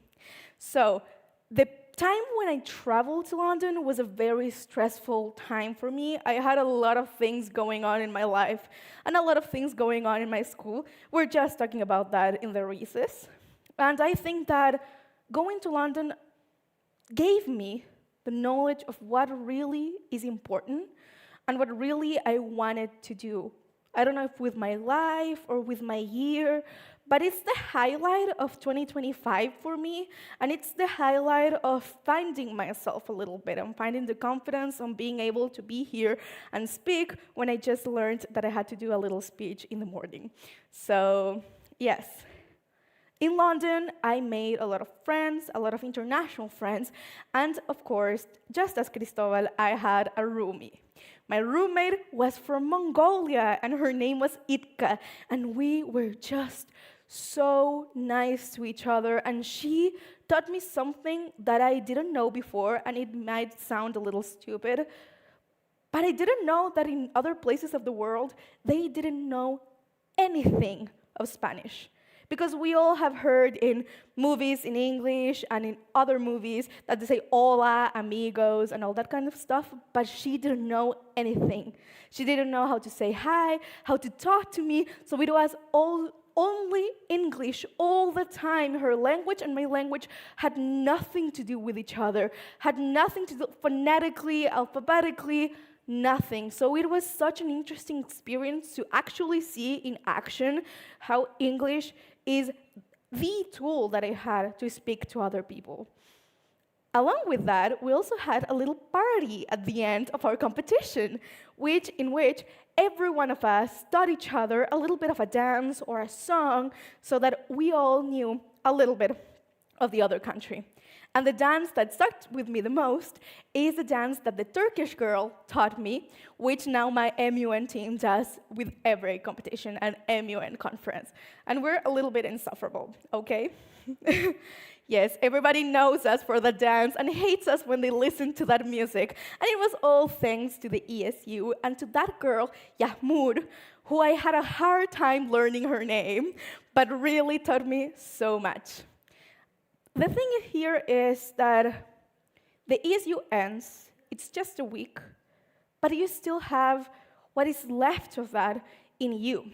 So, the time when I traveled to London was a very stressful time for me. I had a lot of things going on in my life and a lot of things going on in my school. We're just talking about that in the recess. And I think that going to London gave me the knowledge of what really is important and what really I wanted to do I don't know if with my life or with my year, but it's the highlight of 2025 for me, and it's the highlight of finding myself a little bit and finding the confidence on being able to be here and speak when I just learned that I had to do a little speech in the morning. So, yes. In London, I made a lot of friends, a lot of international friends, and of course, just as Cristóbal, I had a roomie. My roommate was from Mongolia, and her name was Itka, and we were just so nice to each other, and she taught me something that I didn't know before, and it might sound a little stupid, but I didn't know that in other places of the world, they didn't know anything of Spanish. Because we all have heard in movies in English and in other movies that they say hola, amigos, and all that kind of stuff, but she didn't know anything. She didn't know how to say hi, how to talk to me, so it was only English all the time. Her language and my language had nothing to do with each other, had nothing to do phonetically, alphabetically, nothing. So it was such an interesting experience to actually see in action how English is the tool that I had to speak to other people. Along with that, we also had a little party at the end of our competition, in which every one of us taught each other a little bit of a dance or a song so that we all knew a little bit of the other country. And the dance that stuck with me the most is the dance that the Turkish girl taught me, which now my MUN team does with every competition and MUN conference. And we're a little bit insufferable, okay? Yes, everybody knows us for the dance and hates us when they listen to that music. And it was all thanks to the ESU and to that girl, Yahmoud, who I had a hard time learning her name, but really taught me so much. The thing here is that the ESU ends, it's just a week, but you still have what is left of that in you.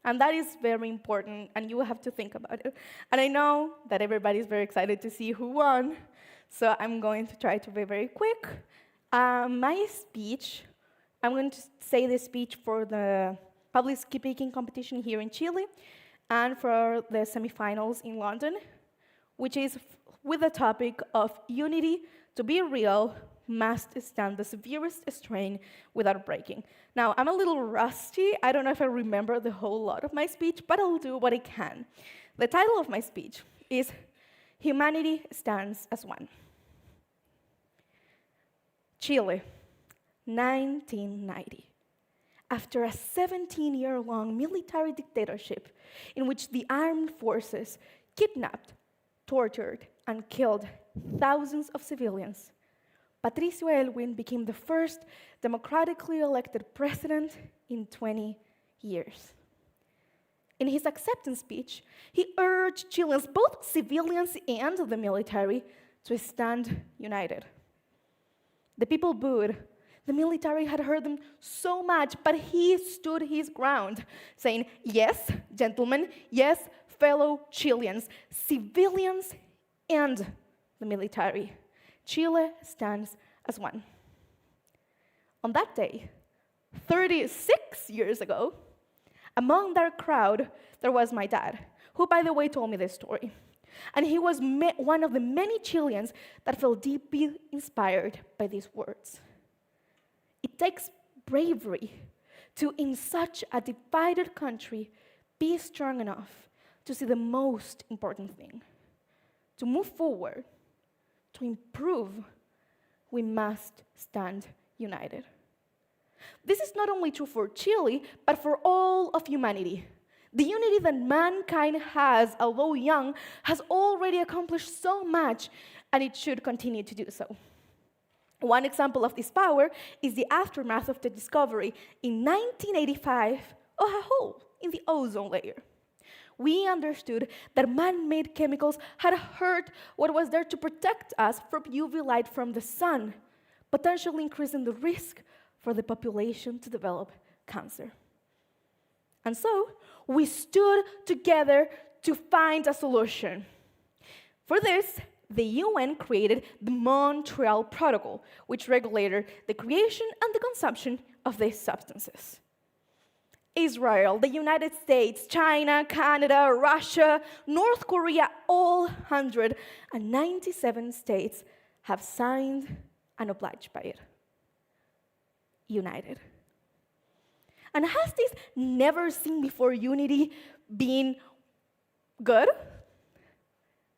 And that is very important, and you have to think about it. And I know that everybody's very excited to see who won, so I'm going to try to be very quick. My speech, I'm going to say the speech for the public speaking competition here in Chile, and for the semifinals in London, which is with the topic of unity, to be real, must stand the severest strain without breaking. Now, I'm a little rusty. I don't know if I remember the whole lot of my speech, but I'll do what I can. The title of my speech is Humanity Stands as One. Chile, 1990. After a 17-year-long military dictatorship in which the armed forces kidnapped, tortured, and killed thousands of civilians, Patricio Aylwin became the first democratically elected president in 20 years. In his acceptance speech, he urged Chileans, both civilians and the military, to stand united. The people booed. The military had hurt them so much, but he stood his ground, saying, yes, gentlemen, yes, fellow Chileans, civilians and the military. Chile stands as one. On that day, 36 years ago, among that crowd, there was my dad, who, by the way, told me this story. And he was one of the many Chileans that felt deeply inspired by these words. It takes bravery to, in such a divided country, be strong enough to see the most important thing. To move forward, to improve, we must stand united. This is not only true for Chile, but for all of humanity. The unity that mankind has, although young, has already accomplished so much, and it should continue to do so. One example of this power is the aftermath of the discovery in 1985 of a hole in the ozone layer. We understood that man-made chemicals had hurt what was there to protect us from UV light from the sun, potentially increasing the risk for the population to develop cancer. And so, we stood together to find a solution. For this, the UN created the Montreal Protocol, which regulated the creation and the consumption of these substances. Israel, the United States, China, Canada, Russia, North Korea, all 197 states have signed and obliged by it. United. And has this never seen before unity been good?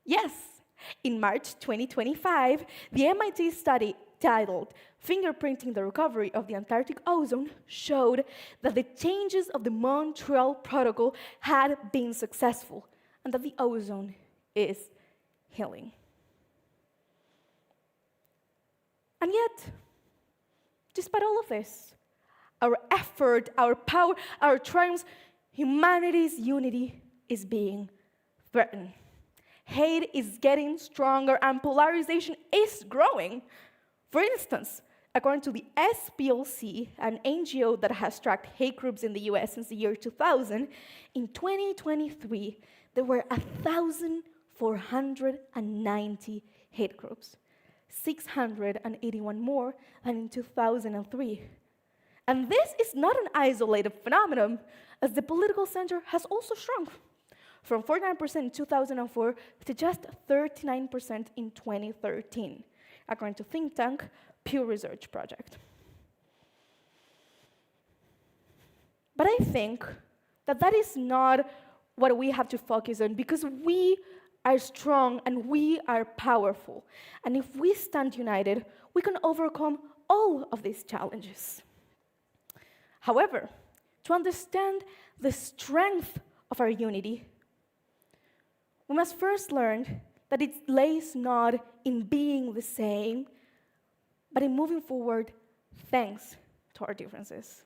Yes. In March 2025, the MIT study titled Fingerprinting the Recovery of the Antarctic Ozone showed that the changes of the Montreal Protocol had been successful and that the ozone is healing. And yet, despite all of this, our effort, our power, our triumphs, humanity's unity is being threatened. Hate is getting stronger and polarization is growing. For instance, according to the SPLC, an NGO that has tracked hate groups in the US since the year 2000, in 2023, there were 1,490 hate groups, 681 more than in 2003. And this is not an isolated phenomenon, as the political center has also shrunk from 49% in 2004 to just 39% in 2013, according to think tank Pew Research Project. But I think that that is not what we have to focus on, because we are strong and we are powerful. And if we stand united, we can overcome all of these challenges. However, to understand the strength of our unity, we must first learn that it lays not in being the same, but in moving forward thanks to our differences.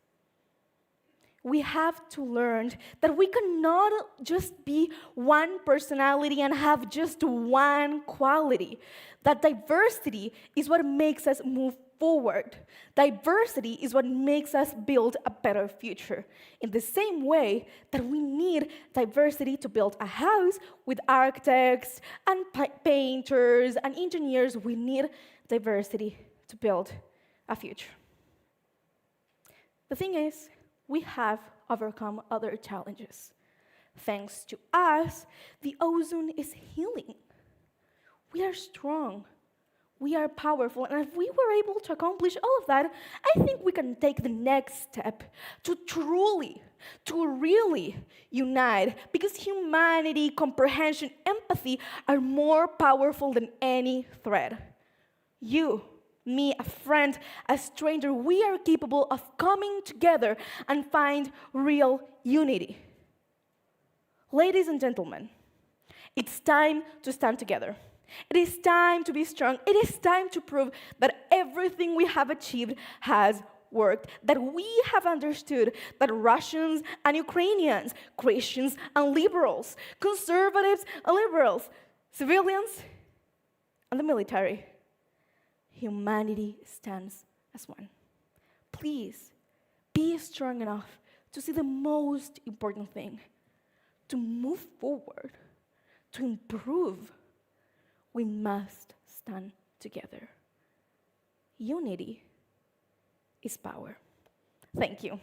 We have to learn that we cannot just be one personality and have just one quality. That diversity is what makes us move forward. Diversity is what makes us build a better future. In the same way that we need diversity to build a house with architects and painters and engineers, we need diversity to build a future. The thing is, we have overcome other challenges. Thanks to us, the ozone is healing. We are strong. We are powerful. And if we were able to accomplish all of that, I think we can take the next step to really unite, because humanity, comprehension, empathy are more powerful than any threat. You, me, a friend, a stranger, we are capable of coming together and find real unity. Ladies and gentlemen, it's time to stand together. It is time to be strong. It is time to prove that everything we have achieved has worked, that we have understood that Russians and Ukrainians, Christians and liberals, conservatives and liberals, civilians and the military, humanity stands as one. Please be strong enough to see the most important thing, to move forward, to improve. We must stand together. Unity is power. Thank you.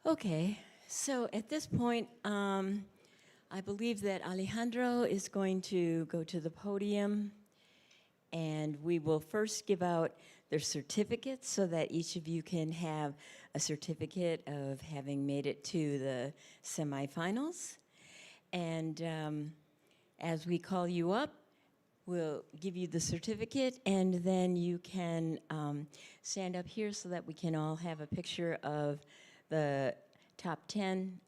Okay, so at this point, I believe that Alejandro is going to go to the podium, and we will first give out their certificates so that each of you can have a certificate of having made it to the semifinals. And as we call you up, we'll give you the certificate, and then you can stand up here so that we can all have a picture of the top 10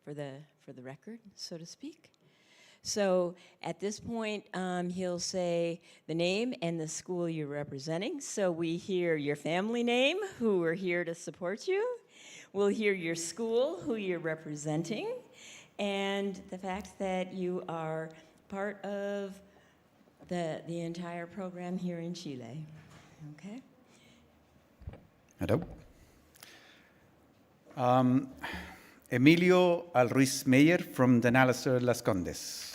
for the record, so to speak. So at this point, he'll say the name and the school you're representing. So we hear your family name, who are here to support you. We'll hear your school, who you're representing, and the fact that you are part of the entire program here in Chile. Okay? Hello. Emilio Alruiz Meyer from Dunalastair, Las Condes.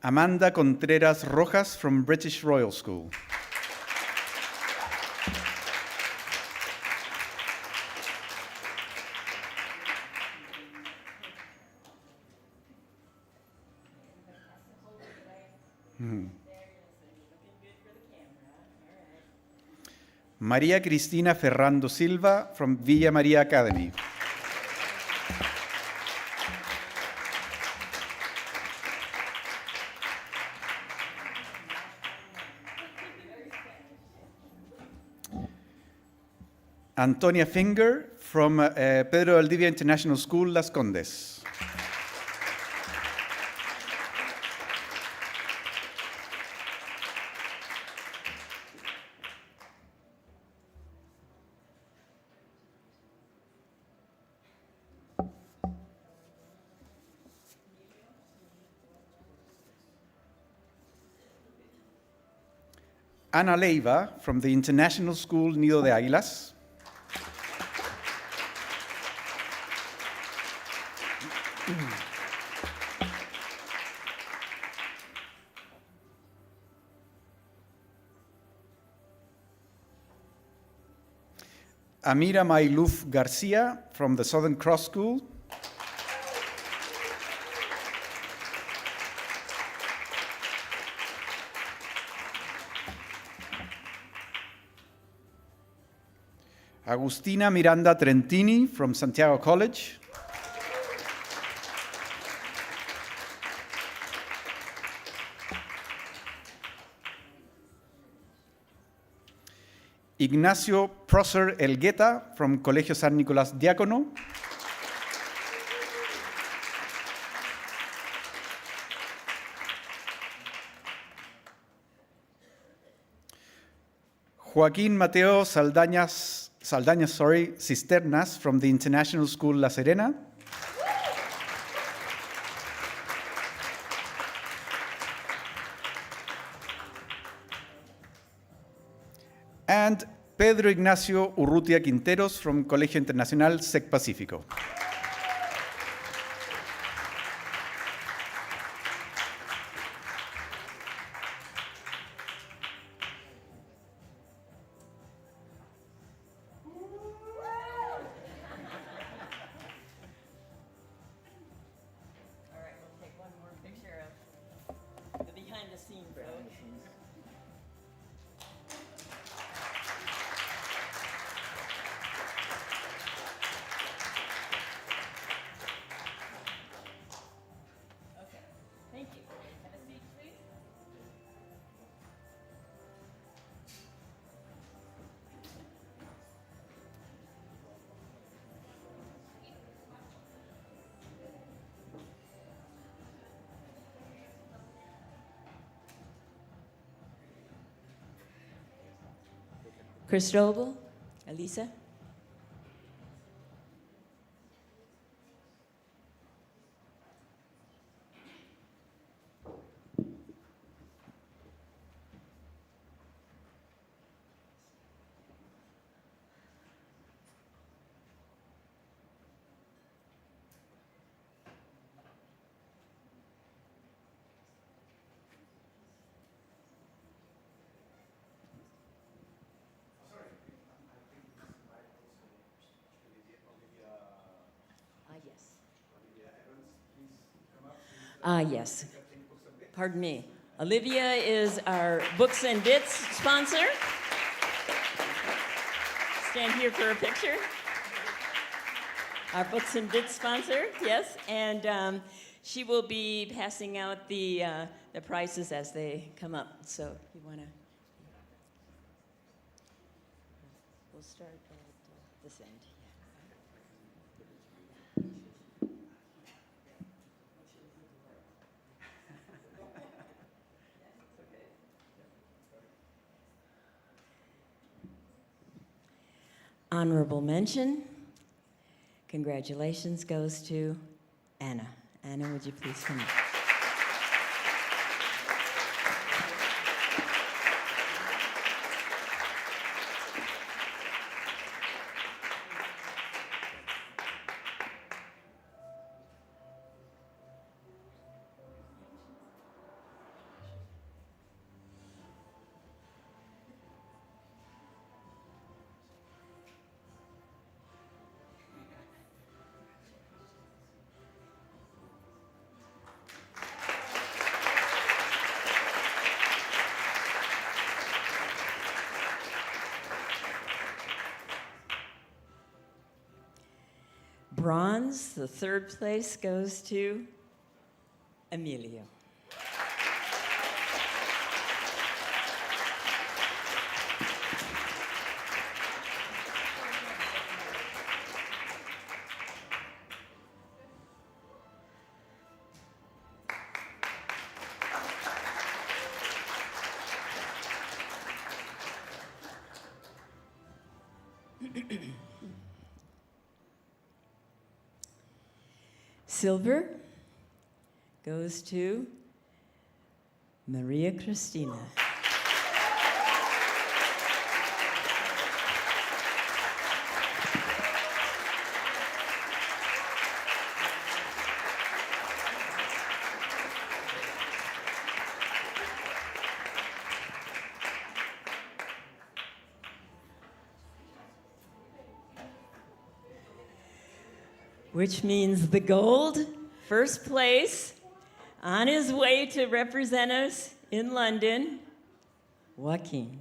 Amanda Contreras Rojas from British Royal School. María Cristina Ferrando Silva from Villa María Academy. Antonia Finger from Pedro Valdivia International School, Las Condes. Ana Leiva from the International School Nido de Águilas. Amira Mailuf Garcia from the Southern Cross School. Agustina Miranda Trentini from Santiago College. Ignacio Prosser Elgueta from Colegio San Nicolás Diácono. Joaquín Mateo Saldaña, Cisternas from the International School La Serena. And Pedro Ignacio Urrutia Quinteros from Colegio Internacional SEC Pacífico. Cristóbal, Elisa. Yes. Pardon me. Olivia is our Books and Bits sponsor. Stand here for a picture. Our Books and Bits sponsor, yes. And she will be passing out the prizes as they come up. So you want to... We'll start at this end. Honorable mention, Congratulations goes to Anna. Anna, would you please come up? Bronze, the third place, goes to Emilio. Silver goes to Maria Cristina. Which means the gold, first place, on his way to represent us in London, Joaquín.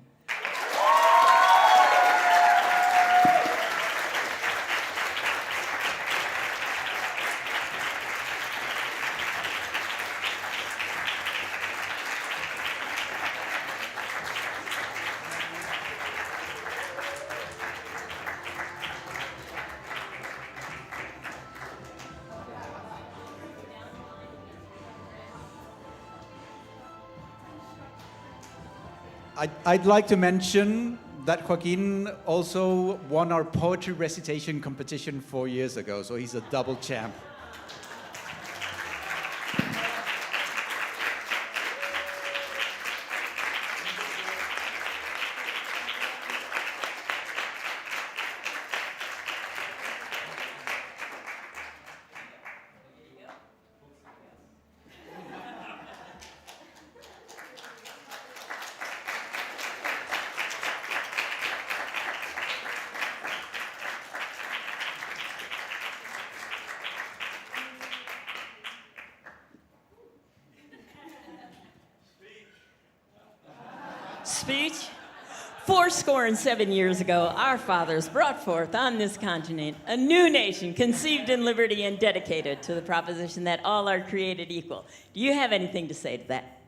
I'd like to mention that Joaquín also won our poetry recitation competition 4 years ago, so he's a double champ. Speech. 407 years ago, our fathers brought forth on this continent a new nation conceived in liberty and dedicated to the proposition that all are created equal. Do you have anything to say to that?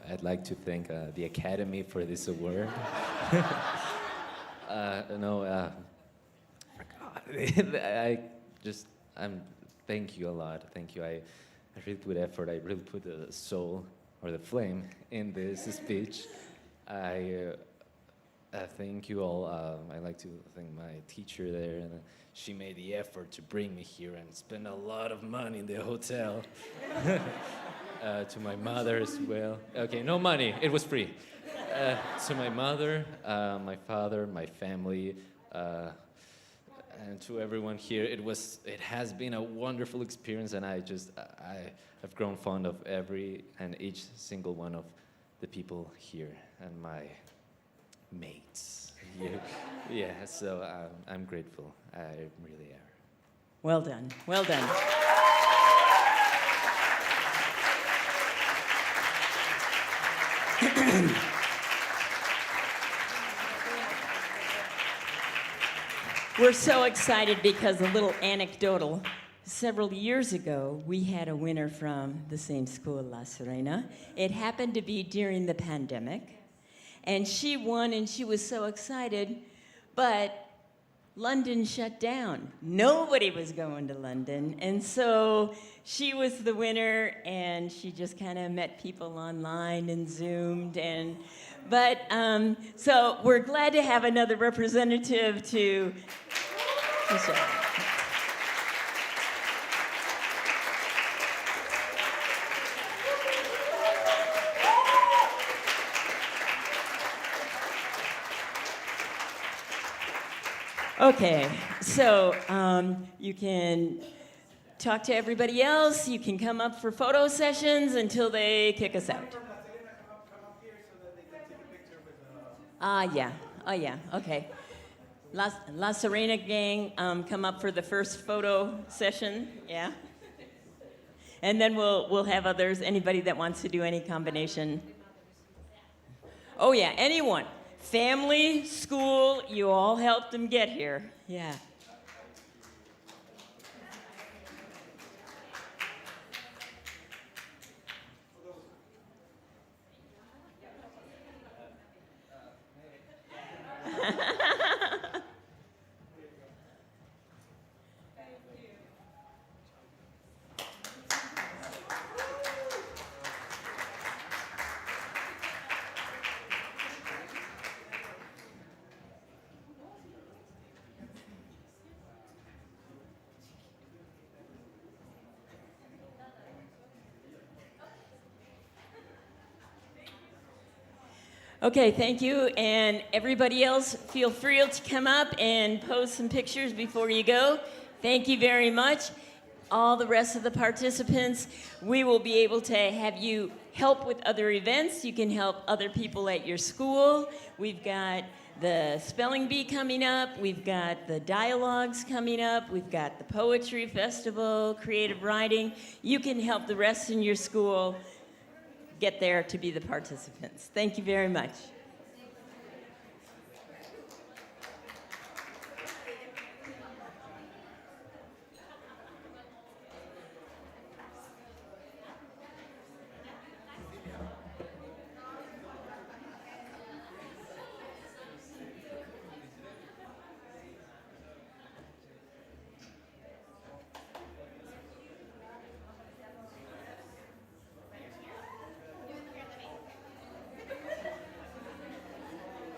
I'd like to thank the Academy for this award. Thank you a lot. Thank you. I really put effort. I really put the soul or the flame in this speech. I thank you all. I'd like to thank my teacher there, and she made the effort to bring me here and spend a lot of money in the hotel. To my mother as well. Okay, no money, it was free. To my mother, my father, my family, and to everyone here, it has been a wonderful experience, and I've grown fond of every and each single one of the people here and my mates. So I'm grateful. I really am. Well done. Well done. We're so excited because a little anecdotal. Several years ago, we had a winner from the same school, La Serena. It happened to be during the pandemic, and she won, and she was so excited, but London shut down. Nobody was going to London, and so she was the winner, and she just kind of met people online and Zoomed, so we're glad to have another representative to. Okay, so you can talk to everybody else. You can come up for photo sessions until they kick us out. Yeah. Oh, yeah. Okay. La Serena gang, come up for the first photo session. Yeah. And then we'll have others. Anybody that wants to do any combination. Oh, yeah. Anyone. Family, school, you all helped them get here. Yeah. Okay, thank you. And everybody else, feel free to come up and post some pictures before you go. Thank you very much. All the rest of the participants, we will be able to have you help with other events. You can help other people at your school. We've got the spelling bee coming up. We've got the dialogues coming up. We've got the poetry festival, creative writing. You can help the rest in your school get there to be the participants. Thank you very much.